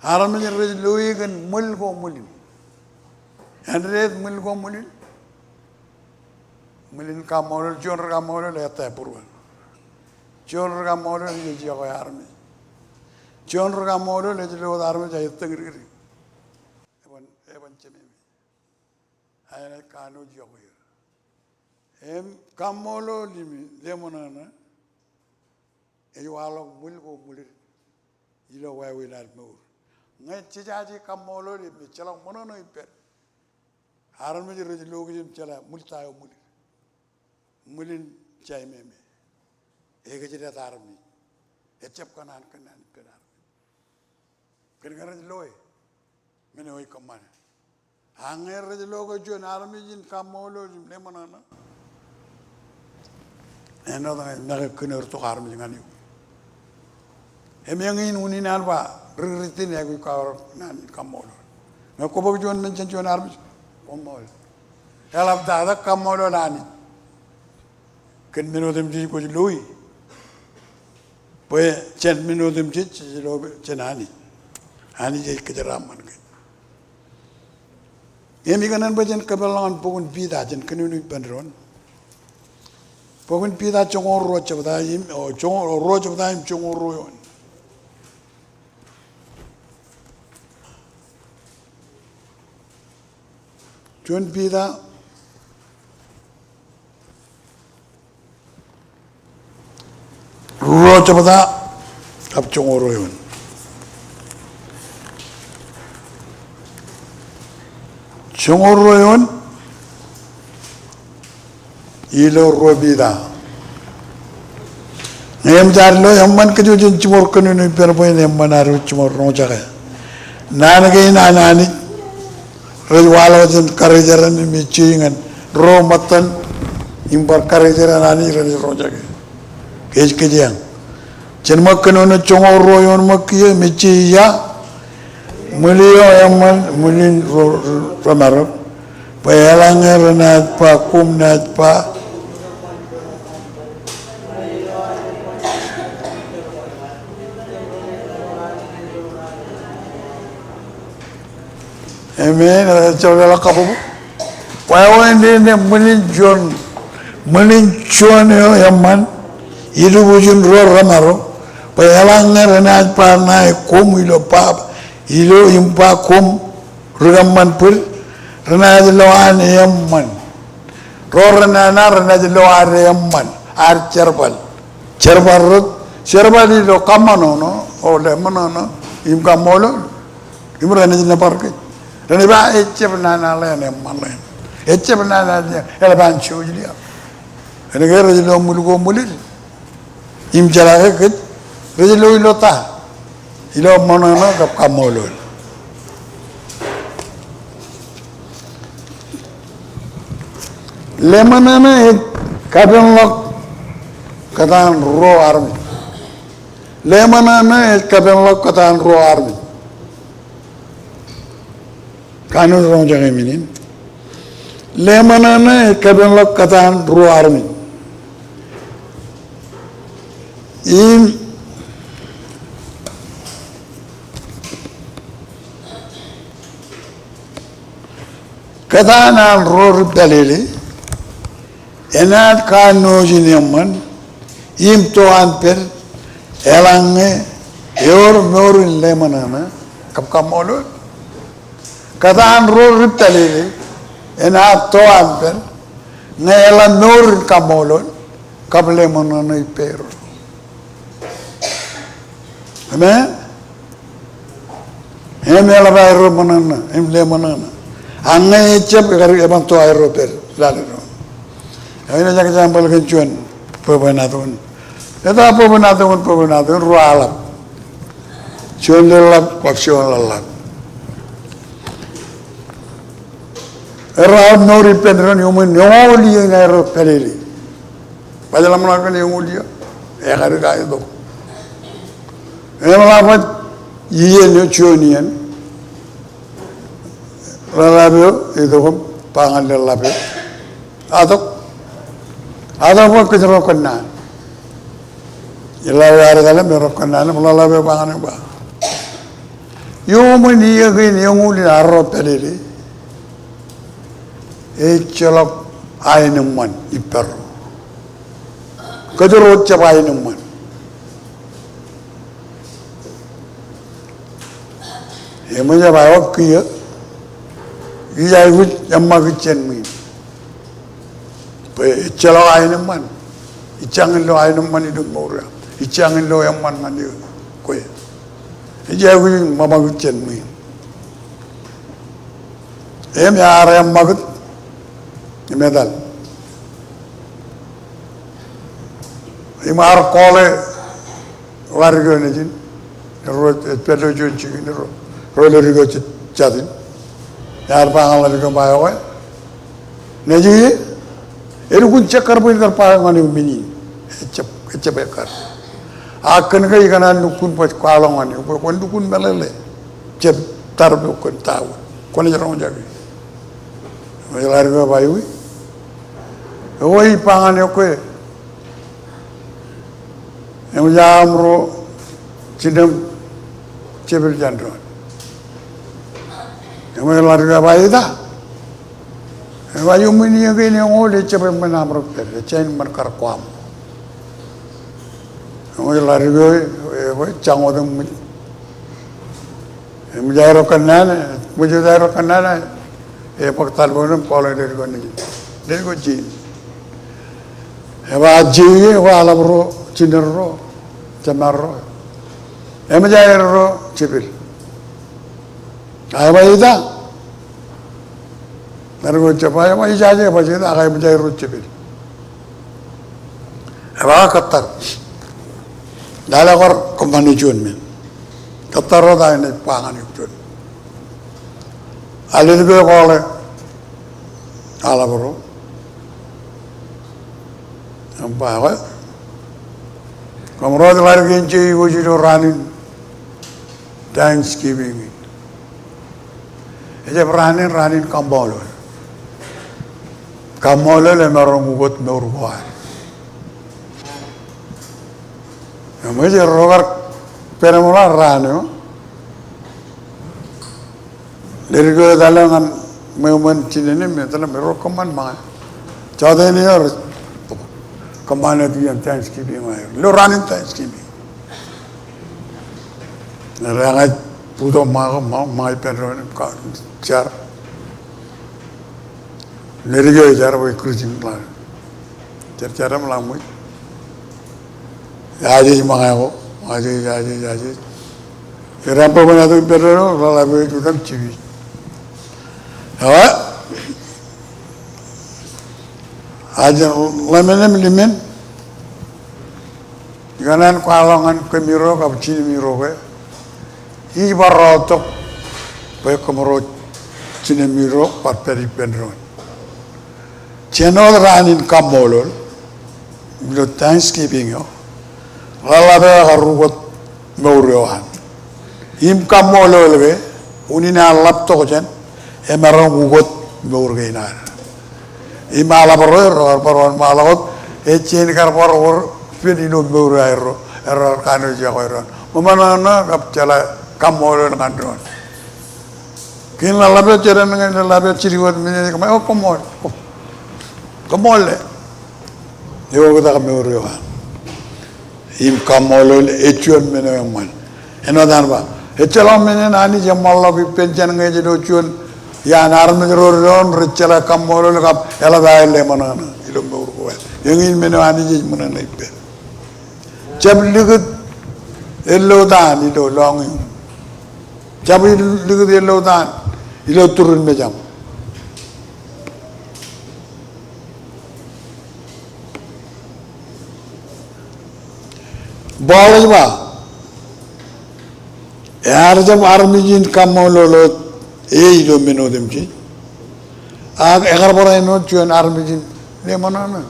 aram menjadi raja lui kan mul ko mulin Andres mul ko mulin kamolol chonr kamolol eta purwan chonr kamolol ye ji ko arme chonr kamolol le lo arme ja yetta giri eban cheme ayana kanu ji ko em kamolol limi lemonana e walo mul ko mulir ilo wa wilar mur ngai chijaji kamolol mi chala monono iper haran me jere logo jim chala multa yo mulir mulin chay meme ege jere tarmi echap kanan kanan kenar loe mene hoy kaman hanger re logo jo narmi jin kamolo jim le manana eno da na kenar to harmi ngani emyangin unin alba ritin ya ko nan kamolo na ko bo jon men jon armi komol elab da kamolo lani ken minutum di ko lui poi 100 minutum di lo cenani ani je kejaram man ke yemi kanan bajen kabalan pogun pida jen kenunu bandron pogun pida chongor ro chabda yim o chongor ro chabda yim chongor ro yon jon pida ro chabda ab chongor ro yon chongor ro yon ilo ro bida nem jarlo yamman ke jo jin chimor kanu per boy nem manaru chimor ro jaga nanage nanani rewalo jin karajaran mi chingan ro matan imbar karajaran ani ro jaga kej kejang chen makkano no chongor ro yon makkiye mi chiya mulio yamman mulin ramaro payalangar nat pa kum nat pa amen chola kabu payawan de mulin jon yamman ilu bujun ro ramaro payalangar nat pa na kum ilo pa ilo impa kum rugamman pul rana loan yamman rorana rana loan yamman ar cherbal ilo kamano no o le manana im kamolo imrana jina parke rana ba echebna na le yamman le echebna na ele ban chujiya ene gero lo mulgo mulir im jala ke rejelo ilo ta ilo manana kap kamolo lemanana kadang lok kadang ro army lemanana kadang lok kadang ro army kanu ro jangan minin lemanana kadang lok kadang ro army in kadang ro dalili enat kanu jinyaman im toan per elange yor morin lemanana kap kamolo kadan ro riptalele enat toan per nela nor kamolo kap lemanana ipero amen emela bayro manana em lemanana ange chep gari ebang to ayro per lalero ayun jaga jambal kencuan pebenatun. Eta pebenatun rualap. Cion lelap, kau cion lelap. Era nori pedran yomen yoli yang era pedeli. Padahal melakukan yang mulia, hari kaya itu. Melakukan iya cionian. Lelap itu pangan lelap. Atau apa kejerokan na? Ilaw hari dalam merokan na, lelap pangan apa? Yomen iya gini yang mulia arro pedeli. Celok ainuman ipar. Kedurut cap ainuman. Emangnya bawa kia, iya ikut emma kecen mi. Celok ainuman, icangin lo ainuman itu murah, icangin lo emman mandi kue. Iya ikut mama kecen mi. Ya arah emma ket. Medal. Imar kole warga ni jin, pedo junci ni roller rigo chatting. Yar pangal rigo bayo eh. Neji, eru kun cakar pun kar pangal ni mini, ecap ekar. Akan kai kanan nukun pas kalong ni, kon nukun balale, cep tarbe kon tahu, kon jarang jaga. Majalah rigo bayo. Oi pangan yo kue, yang jamro cidem cebel jandron, yang larga bayi dah, bayi mini yang ini yang oleh cebel menamro per, cain merkar kuam, yang larga canggih dong, yang jairo kanan, paktal bonum kalau dari kau cin. Eva aji, eva alabro, cinerro, cemarro, emjairro, cipil. Eva ida, nargo cepai, eva ijaje, eva ida, agai emjairro cipil. Eva katar, dalam kor kompani cuan men, katar roda ini pangan cuan. Alir gue kole, alabro. Apa? Kamu roda lari genci, wujud oranin Thanksgiving. Ini ranin kambol. Kambol le merong ugot merugwa. Kamu je rogar peramula rano. Dari gue dalangan memen cini ni, metana merokaman mah. Cawda ini harus kemana tu yang Thanksgiving air, lo running Thanksgiving. Rangai puto mai peron car, nerigo car boleh cruising plan, car melamui. Aji mangayo, aji. Rampo mana tu peron, lalu itu kan cibi. Awak. Aja lemen, kanan kalongan kemiro kapcini miro ke, ibarotok, baik kemero cini miro parperi penron. Channel ranin kamolol, bilo Thanksgiving yo, lalabe harugot meureohan. Im kamolol ke, unina laptop jen, emerong ugot meurgeinar. Ima laporan malakot, ecin karpor pininu berairo, error kanu jagoiron. Memana kap cala kamolon kandron. Kin labe ceren dengan labe ciriwat mini kamai oh komol le. Yo kita kami uriwa. Im kamolol ecuan mene man. Eno dan ba. Ecalam mene nani jamal labi penjan ngaji docuan. Ya naran menyeruron recela kamolol kap ela baile mana ilmu berkuat. Yang ini menuani jadi mana leper. Jab ligut elo dan itu long. Jab ligut elo dan itu turun macam. Boleh ba? यार जब army जिन काम मोलो ए जो मेनो them जी आग eager बरा इनो चुन army जिन ले मना ना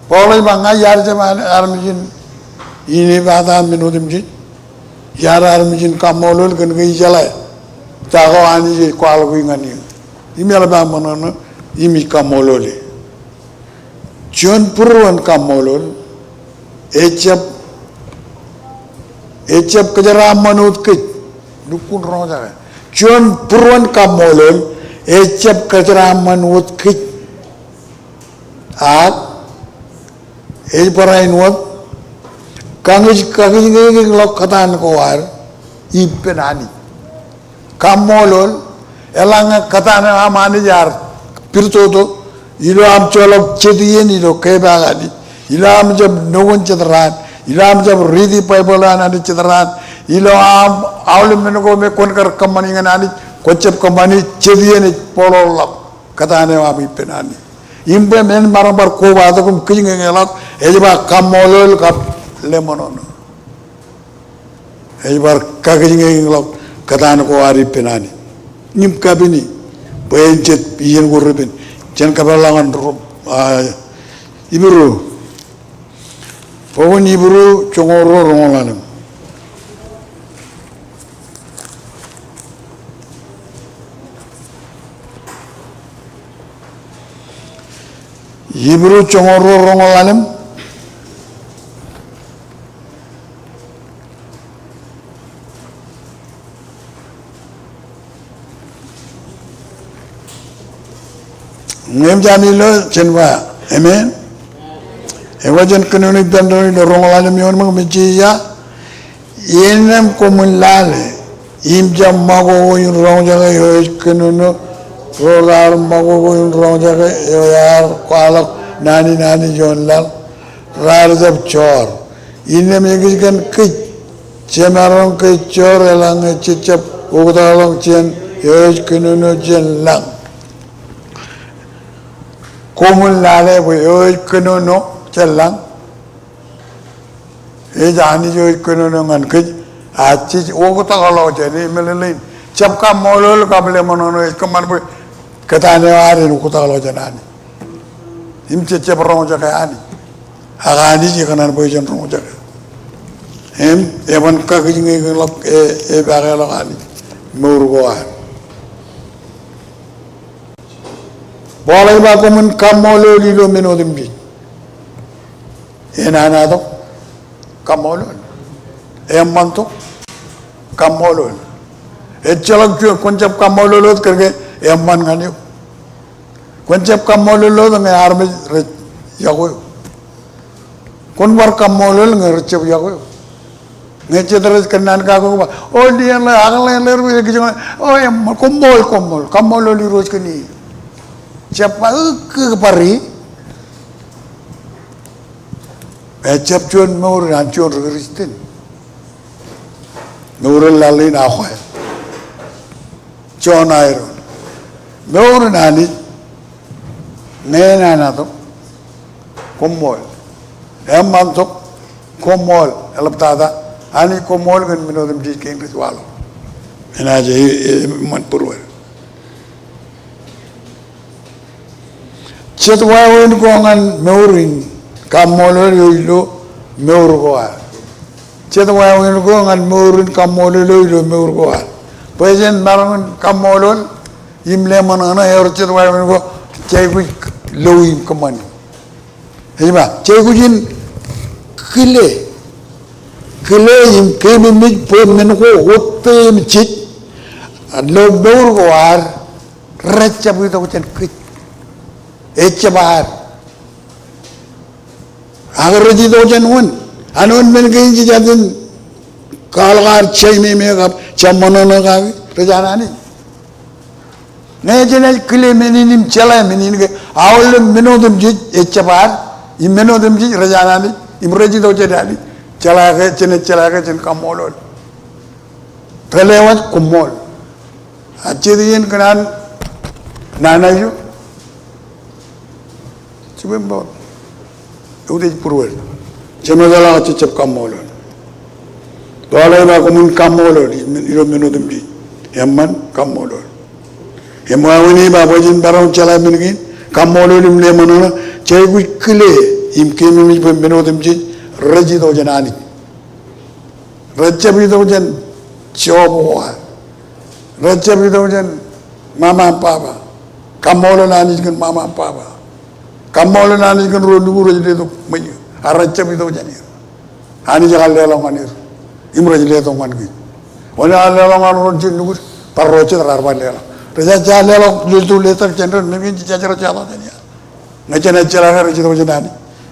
पौले बंगा यार जब army Jin ini bada minodem ji yara armijin kamolol kan gei jalai tago ani je kwal gui ngani imela ba monono imi kamolole jon purwan kamolol echap kejara manut ke dukun roja jon purwan kamolol echap kejara manut ke at ej parain wat Kangis lok katan kawar ipenani kamolol elang katan amani jar pirto to ilo am cholok chediyen ilo kebagani ilo am jab nogon chedran ilo am jab ridi paibolan ani chedran ilo am awle menugo me konkar kamani ngani kochep kamani chediyen polol katan am ipenani imbe men marambar ko wada kum kingelak ejba kamolol kap lemonono ejbar kaging lok katan ko ari penani nim kabini poenjet yen go reben jen kabalangan iburu pawon iburu chongoro rongolanam iburu chongoro rongolanam ngem jami lo chenwa amen e wajan kanuni dandori do rongolale mi on mo mejiya yenem komunlale im jam mago yin rong jaga yo kanuno rolar mago yin rong jaga yo yar kwalak nani jonlal rar jab chor inem yegigan kich chemarong ke chor elang chichap ugdalong chen yo kanuno jenlang komun lale bo oi konono chelang e jani jo konono ngan ke achi o ta galo je ni melelin chap ka molol ka bele monono e kaman bo katane are ko ta galo je nani im che che bro ja ka ani aga ni ji kanan bo jen ro ja em e ban ka ki ngi lok e ba ga lo ani mur go an boleh bakumun kamolo lilo menodim bi enana to kamolo emman to kamolo echalak jo koncept kamolo lot karke emman ngani koncept kamolo lot ngai arme yago konbar kamolo ngai recep yago ngai cedera kenan ka ko oh dia la agale ler bi ki oh emman komol kamolo li roz kini Siapa ke pari? Ecap cuan mau rancun Kristen, mau lalin aku, cuan air, mau nani, nena tu, komol, emman tu, komol, elap tada, ani komol kan minodem jis keng ritualo, ini aja man purwar. Cetwawin ko ngan meurin kamolol ilo meur ko a cetwawin ko ngan meurin kamolol ilo meur ko a pejen marangan kamolol imle manana yor cetwawin ko cegu lowim kamani hima cegu jin kile im kemi mi po men ko hotte mi chit lo meur ko ar recha bu to chen kit Echabar, agar rajin dojan un, anun men kini jadin kalgar chay me kap chamano na kavi rajana ni. Naya jenaj kile meninim chala menin ke awal menodem jij echabar, im menodem jij rajana ni, im rajin dojan ni chala ke chen kamolol, terlewat kumol, acirian kenan nana ju. Cuma bawa, udah purwal, cuma jalan cecep kamolon. Kalau nak kumun kamolol, iro menodem di, emman kamolol. Emang ini bawa jin barang cala mungkin kamolol imle mana, cai gue kile, imkem ini menodem di, raji tu jenani, raja itu jen coba, raja itu jen mama papa, kamolol ani kan mama papa, kamolol ani kan rodu raja itu banyak, raja itu jen, ani jangan lelang anir. Imraj leto man gi wala lelo man ron ci nugur par roche dar ba lelo reja ja lelo lultu letak jenron mi ci jajara jala tanya ngajana jala har ci do jenani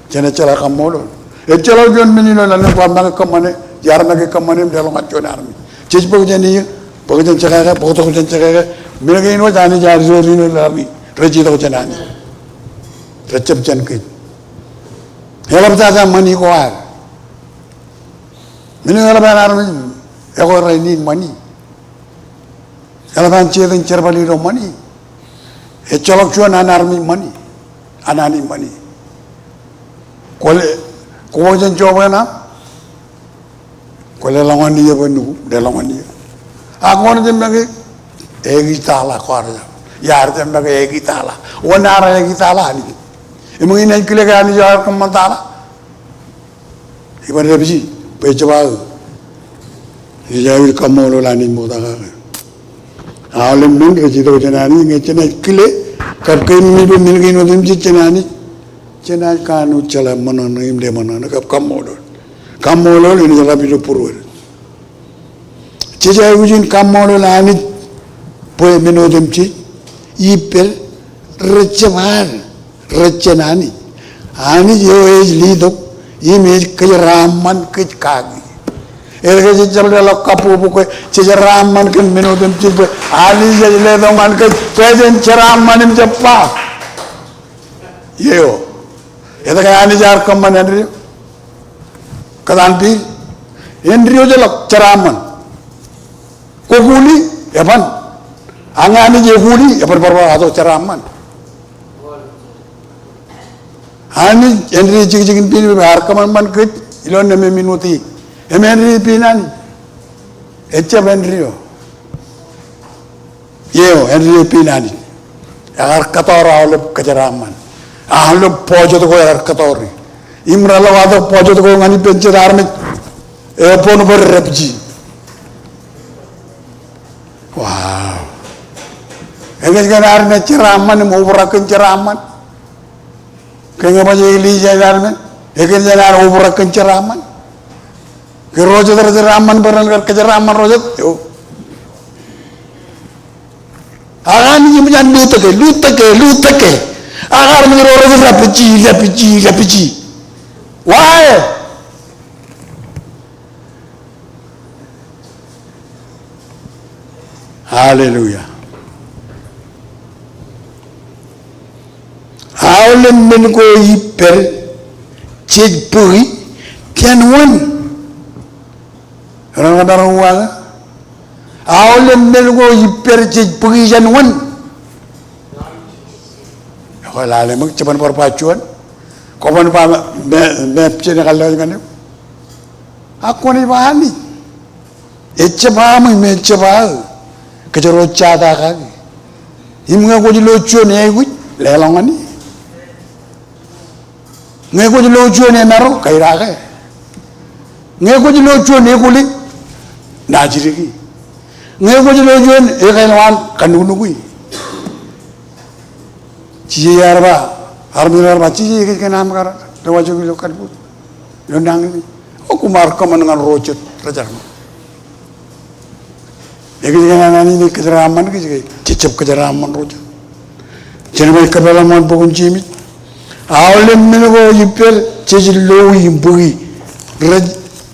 jana jala kamolo e jala jon mi no la ko ma ko mané yar na ke kamane delo ma jonar mi ci bo jeni bo jen ci xaga bo to jen ci xaga mi ngi no jani jar jori no la mi reji do jenani recep jen ki helam ta mani ko ar Ini kalau benar ni, aku ini money. Kalau benar cedeng cerbali ro money. Colok cuan anarmi money, anani money. Kau jen coba na, kau lelangan dia pun lelangan dia. Aku orang jem lagi, egi tala kau ada. Yar jem lagi egi tala, wanara egi tala ni. Emang ini kile kan jar keman tala. Ibarat apa sih? Pejawal, jadi kamolo lani muda kan. Alam pun kerja jenani, kerja kile, kap kini pun milki nodem jenani, jenani kanu cila mana nim de mana, kap kamolo ini jalan biru purul. Jadi ujin kamolo lani, poe menodem ci, ipel, recenani, ani jo lidok. Ini kejeraman kejkagi. Erga jabla la kapu buku kejeraman kan menodem cipu. Ali jadi ledongan ke present ceraman im jeppa. Yeo. Itu kan ani jar kaman Andrew. Kadanti Andrew jelak ceraman. Kuguli, ya pan. Angani je guli, ya pan atau ceraman. Ani Henry cikin pin harkaman man kit ilon neme minuti Henry pinan etcha Henry yeo Henry pinani agar katora oleh kejeraman ahlo pojo to agar katori imrala wado pojo to ngani pencer armit pon ber repji wow eges kan arne ceraman mo beraken ceraman Kaya macam ini jalan men, ekin jalan ubur kenceraman, kerojo terceraman berenang keceraman rojo, yo. Agan ini macam lutake, agar menyeluruh rapici, why? Hallelujah. Awalem men ko yiper cej puri tian wan orang wala awalem men ko yiper cej puri tian wan ko la le mak ceban perpacuan ko man pa me cene kalau ngane aku ni bahani eceba me ceba kejero cada ka himnga ko jilo chone gu lelongani Ngeko jilo chuan emaro kairake. Ngeko jilo chuan ekuli najiriki. Ngeko jilo chuan ekailwan kanunugui. Cici arba cici ke nam kara. Dewa jogi lo kalbut. Yondang ini. Aku marka dengan rocet rajarma. Eki jangan ini kejeraman ki cicep kejeraman rocet. Jangan kebalaman pokon cimit. Awalem menego yipel cecilo yimbugi raj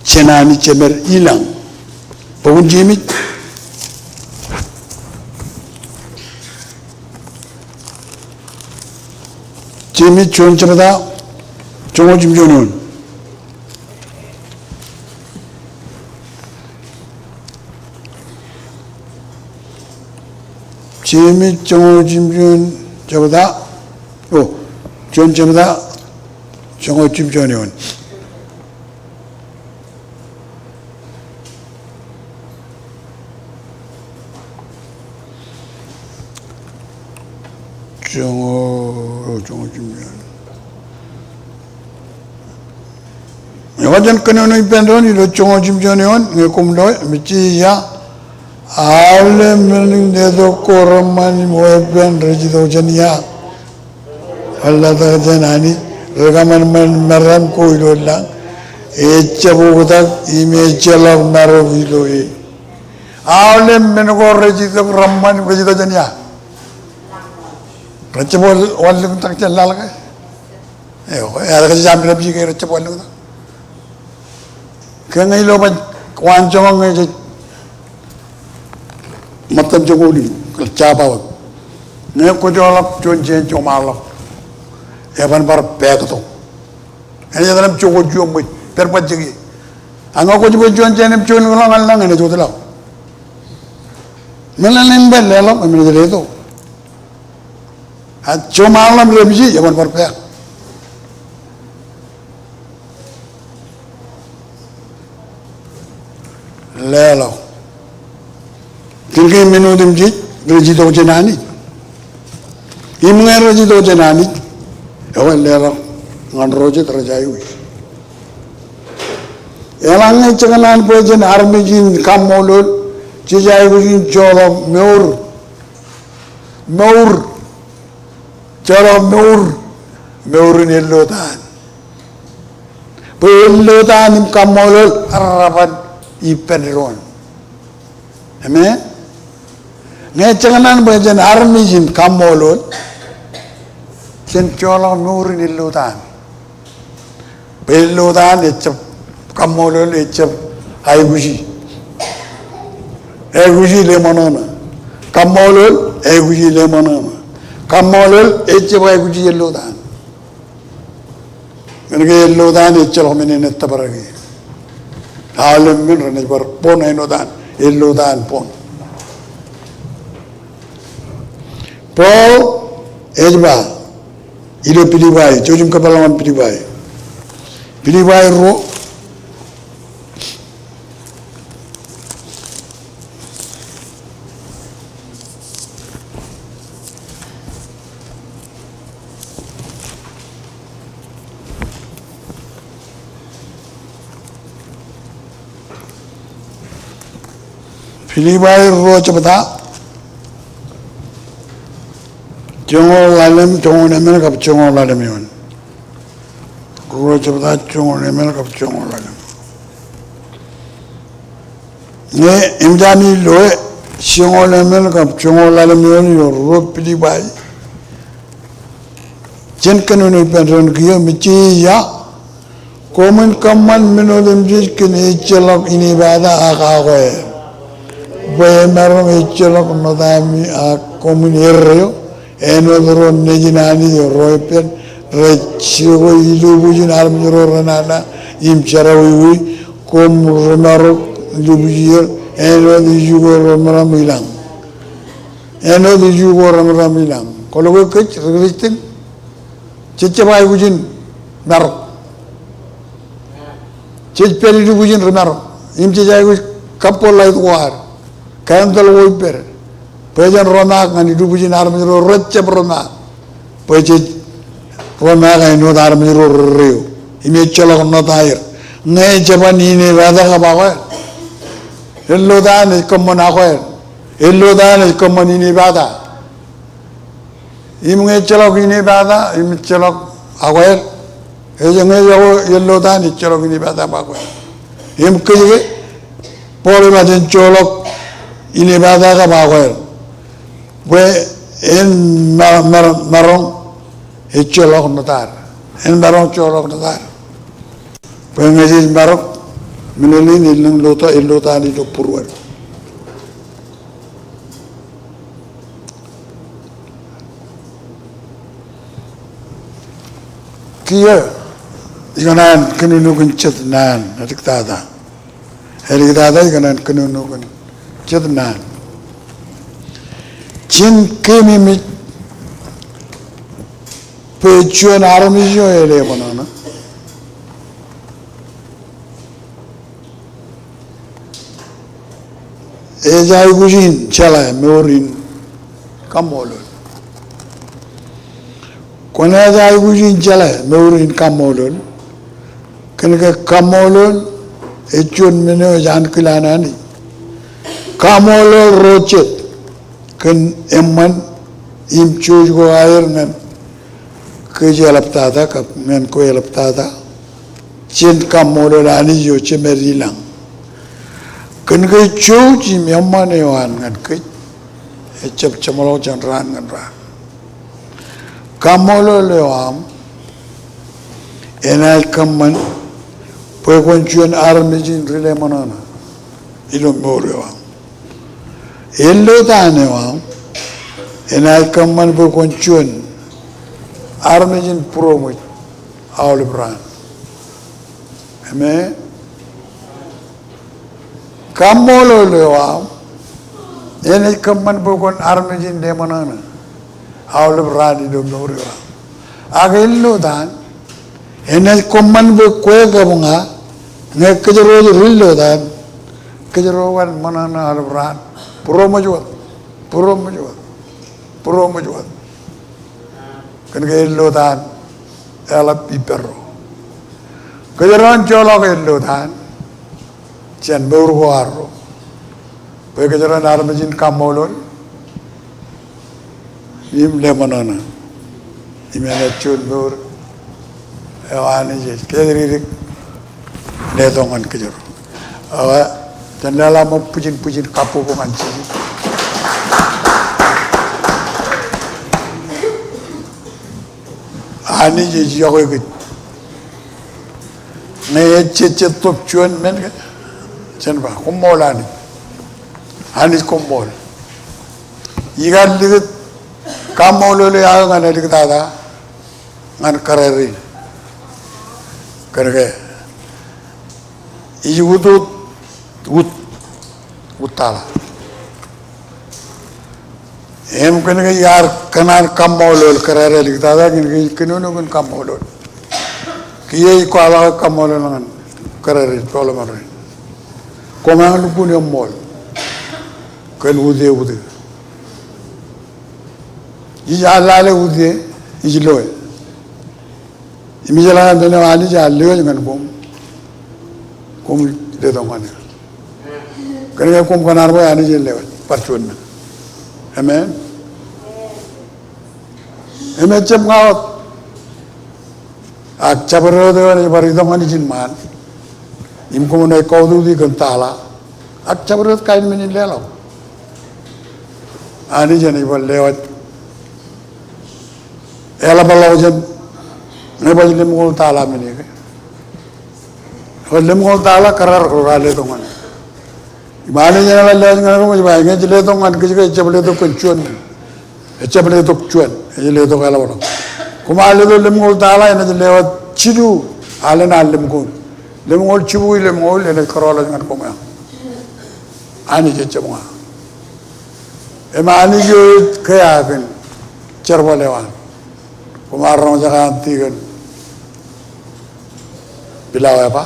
cenani cemer hilang pokon jimit jimit cuan cerita cuma jimjonon jimit cuma jimjon cerita oh 전점다 정어집 전원 종어 준비한. 여자는 그녀는 밴드는 종어 준비하는 내 꿈도 미치야. 알레면 내도 코로만이 뭐에 밴드지도 전이야. 알라다 전아니 레가만 마람 코이로라. 에च्या보다 이메च्या락 마르비로이. 알레면 고르지도 람만 거지도 전이야. Recebol walang tak jalan lagi. Ada kerja jambil lebih kira recebol lagi. Kena ilo ban wanjong ngai matam jogoli kerja bawa. Ngai ko jolak jonjen jomalak. Evan bar pek tu. Ini dalam jogo jomoi perpat jegi. Angau ko jomoi jonjen em jon ngulang alang ini jodoh lah. Melanin bel lelam ambil jadi itu. Cuma alam lebih jangan berpihak. Lelo. Tinggi minum dimjit, rezeki dojen ani. Imungan rezeki dojen ani. Awan lelo ngan roje terjadi. Elangnya cenganan pojen army jin kamolul, cijai jin jolok meur. Cara meur ni lotan. Lotan im kamolol arapan ipenron. Amen. Ngecenganan bajan army jin kamolol. Jen cara meur ni lotan. Lotan ecap kamolol ecap aiguji. Aiguji le manona. Kamolol aiguji le manona. Kamolol eccebai guji yellodan. Mereka yellodan eccel homine netta baragi. Alam min rane bar pon enodan yellodan pon. Paul ejba ilo pilibai jojum kapalaman pilibai ro Pilibai ro cepata, jongol lalem jongol nemen kap jongol lalem yon. Ro cepata jongol nemen kap jongol lalem. Ne imjani loe jongol nemen kap jongol lalem yon yo ro pilibai. Jen kanunu penron kiyo mici ya, komen kaman menolem jis kene celok ini bada akawe. Bayamaram eccelok nodami a comunero enodro nejinani roipen reccigo ilubujin armiro ranana imcharawi kom romaro lubujir enodi jugo romramilang kalau gue kecil kristin cecewai bujin marok cecpeli lubujin romaro imcejai gue kapol lait war Kantal woiper, pejan ronak ngani dubujin armiro recep ronak, pejan ronak ngani not armiro rio, ini celok not air, ngai jaban ini rada kabawa, elodan ikomon akoer, elodan ikomon ini bada, imunge celok ini bada, im celok akoer, ejange jago elodan celok ini bada bakoer, im kiri, poli macam celok ini bahasa apa bagoel, gue en marong ecolok notar, en marong colok notar, gue ngajin marong menelin ilang lota di purwan. Kia, ikanan kenunukun cet nan, adik tada ikanan kenunukun Jadnan, Jin kemi pejuan army jo ele banana. Ejai gujin chala meurin kamolol. Kona jai gujin jala meurin kamolon. Kena kamolon echun meno jan kilana ni. Kamolon rochet kan emman imchuj go air ngan kejalap tada kap ngan ko yalap tada. Cien kamolon Anij Joij cemerilang. Kan ke chuj emman ewan ngan ke ecap cemalo janran ngan ra. Kamolon lewam enai kamman Pekon armijin rile manana ilo morewam ello tanewam enai kamman pekon armijin promo awlebran ame kamolo lewam enai kamman pekon armijin de manana awlebran ilo morewam agello dan enai kamman be kwe gabunga nge kejero rillo dan kejero wan manana albran puro majuat kan ke illo dan ela pipero kejeroan jolo ke illo dan chen beurgo arro pe kejeroan armajin kamolon im le manana imena chun beur Anij Joij kediri nedongan kejero awa tandala mo pujin kapu ko manci Anij Joij yoy git ne cece top chuan men ke chen ba kumolani Anij kumol yigal ligit kamolo le ya ngana ligit ada ngan kareri करके ये उताला M करने के यार कनार कम मौलोल करे रहे लिखता था कि किन्होंने कौन कम मौलोल कि ये को आला कम मौलोल नगन करे रहे प्रॉब्लम आ रही कोमांग पुण्य मौल कल उदे ये जालाले उदे ये लोए imijalan dene wali jallo jangan kum de dongan kan kum kanar boy Anij jelle parchun amen cem ngawat ak cabaro de wali bari dongan jin man im ko ne ko du di kan tala ak cabaro kain min lelo Anij jani bol lewat ela balaw jen ne baj lim gol tala mene ke lim gol tala karar ko gale to man ibane jana la ngana ko ba nge jile to man ke chable to kunchuan chable to chuan jile to kala wala kuma le to lim gol tala ene jile wa chidu ale na lim gol chibu lim gol ene karola ngan ko ma Anij Joij chama e ma Anij Joij kaya kan charbalewan kuma ron jagan tigan bilaw apa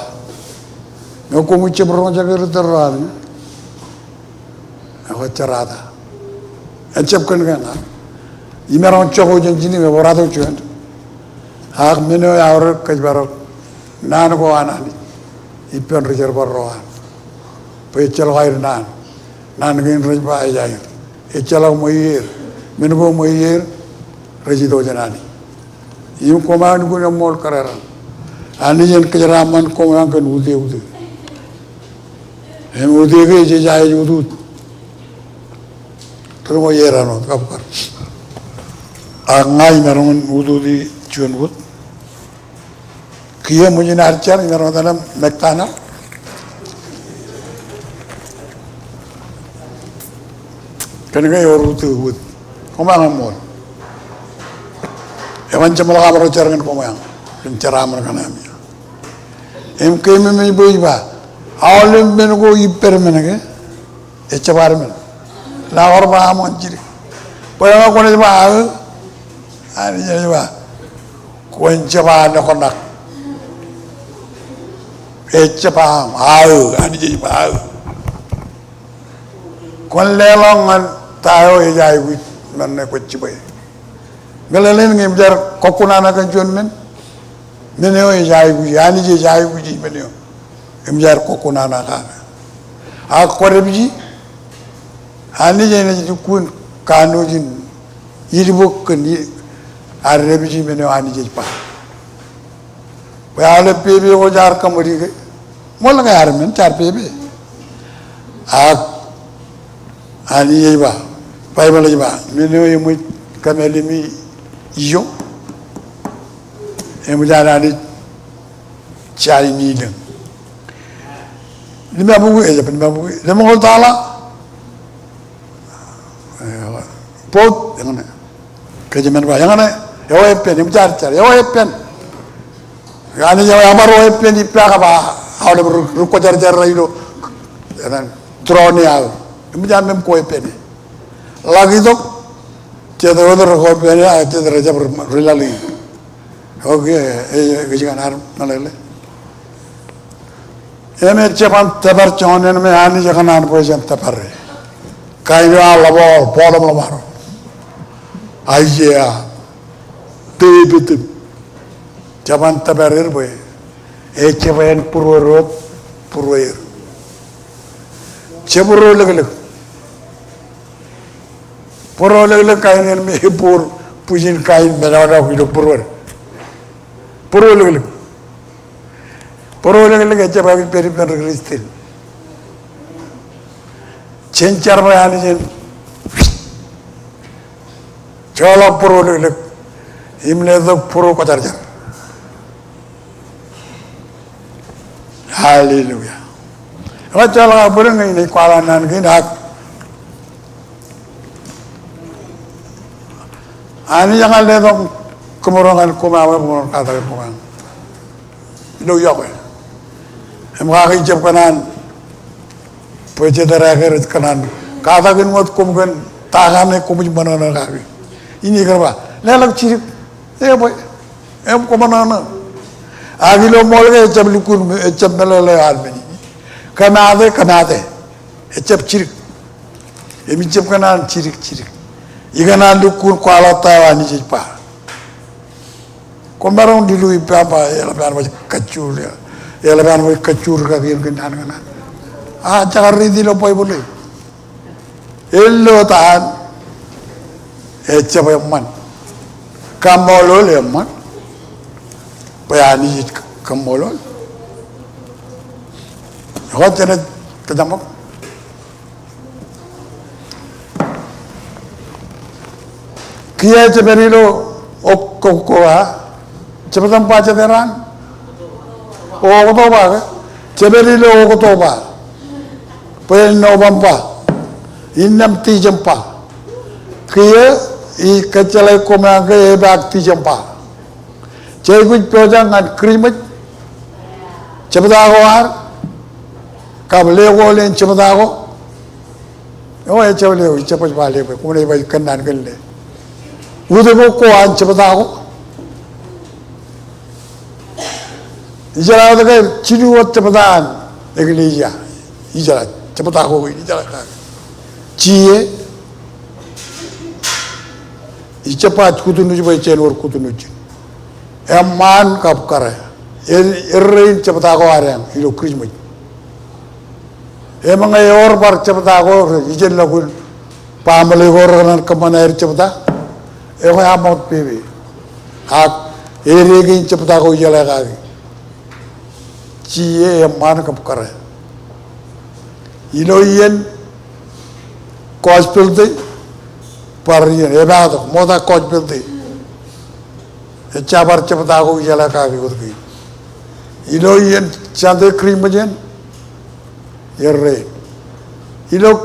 ngo ko mu cebron jagar terran ako cerada ecep kan kana imeron chogo jenjini me borado chuan hak meno yaur kajbaro nan ko anani ipen rejer borroan pe chelo hair nan gen rej ba jair e chelo moyer meno go moyer rejido janani im koman guna mol kararan Anij Joij kejeraman koman kan ude em ude ke je jai udu termo yerano kapkar angai meron udu di chuan ut kia mujin archar meron dalam mektana kan ga yoru tu ut koman mol ewan jamal kamar carangan koman penceraman kan ami em keme me boy ba awlem ben go ipper menage echabar men la orba amon jiri poya ko ne ba ani jari ba ko enchaba na ko nak echaba ani jari ba kon lelongan tayo e jay wit man ne ko ci bay Melalen ngem jar kokuna kan jon men. Meneo jai guji ani je jai guji meneo. Ngem jar kokuna ka. A korebji ani je ne kun kanujin yiribuk kan arebji meneo ani je pa. Wale pebe ko jar kamari ke. Mola ka yar men char pebe. Ani je ba. Bible je ba. Meneo yemu kamelimi yo. Emu jara ni chai ni deng. Lima buku aja, lima buku. Lima kau tala. Pot, yang mana? Kejaman apa? Yang mana? Yawa pen, yang car, yawa pen. Yang ni yawa amaru pen di pelak apa? Awal berukut car itu, kan? Troni awal. Yang jangan memkoi pen. Lagi tu, cedera orang koi pen ya, cedera aja berlali. Oke, kejangan arm malele. Eme cepat tebar conen me ani jangan an pojan tebar. Kainu alabo podam lamar. Aja, tebet. Cepat tebarir boy. Cepain purwurut purwir. Cepuru leg. Purwo leg kainin me pur pujin kain menawar hidup purwir. Purwo leg. Purwo leg aja bagi peri kristal. Cencar bayani jen. Jala purwo leg. Imle tu purwo kocar jar. Hallelujah. Raja lah burung ini kualanan gini hak. Ani jangan lihat kemurangan kumawar kata kumang. New York. Emang kaki kanan, pecah terakhir kanan. Kata kan muat kumkan tangannya kumpuj mana kaki. Ini kenapa? Lelak ciri, boy, kumana. Agilo molge ecap lukun, ecap melele almeni. Kanade, ecap ciri. Emi ecap kanan ciri. Ikanan lukun kuala tawa ni cepa. Kombarong dilu apa? Lepas macam kacur ya. Lepas macam kacur kaki kanan. Jangan ridi lo poi boleh. Ello tahan. Ecap yang man. Kamolol yang man. Bayani kamolol. Kau jangan terjamuk. Kia ceperi lo okkoa. Cepetan baca terang. Oh, kau tahu ceperi lo kau tahu apa? Pel November, inam tijempa. Kia I kecalai komang ke ebak tijempa. Cekut pejangan krimet. Cepeta awar. Kabel len cepeta awo. Oh, cepet balik. Kemudian balik kanan kelle. Udah koan cepeta awo. Ijarat kan ciri wat cepetan. Eglija. Ijarat cepeta awo ini ijarat kan. Cie. Icepat kutunuj baca luar kutunuj. Eman kap kare. Errein cepeta awo arang. Ilo krismaj. Emang ayor bar cepeta awo. Ijen lagun. Pamale orang kemana air cepeta. Eko amot pewe. Hak erregin cepeta awo ijala kaki. Cie eman kap kare. Ilo ien gospel de parian ebado moda gospel de cabar cepeta awo ijala kaki urgi. Ilo ien chande krimajen yerre. Ilo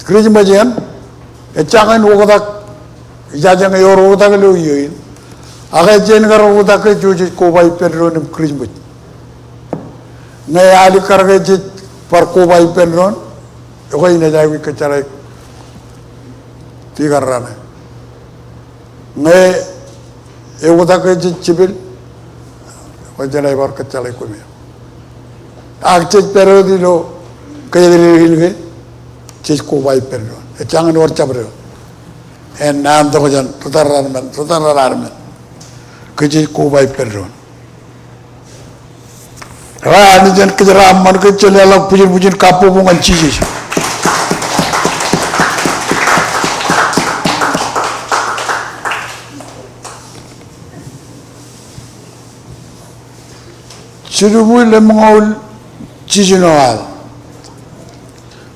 krimajen ecangan wogodak ijajang yor wogodak lo yoin. Aga jen gar wogodak juji kobai penron krismaj. Ngai ali karge par kobai penron. Eko ini jadi kecarai tiga rana. Ngai wogodak cibil. Wajalai bar kecarai kumia. Akcet periodi lo kaya diri hilge. Cis kobai penron. Jangan luar cabre. and nan to jan tutararmen keji ko bai perron ani jan kejara man ke chele la pujin kapu bungan chiji Surubu le mongol chijinoal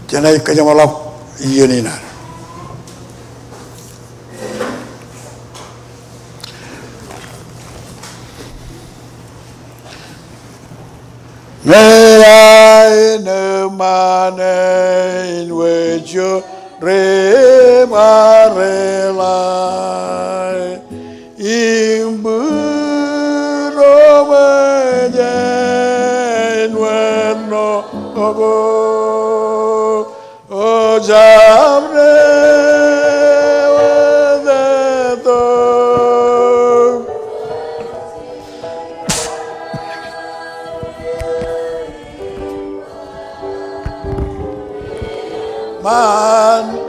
janai kajamala yenina May I know my name with you remarela in buromajen no ogo o jamre wadeto man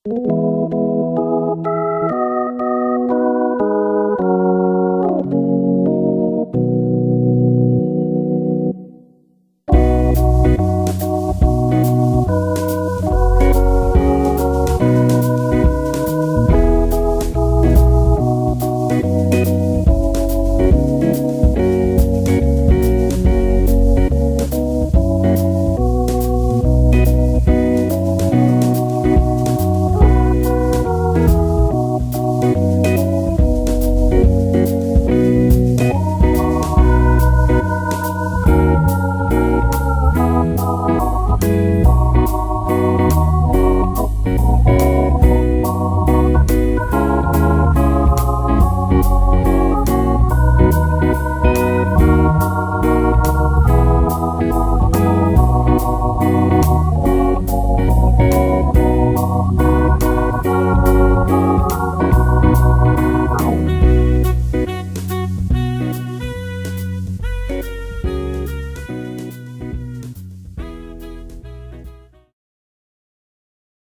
Hallelujah.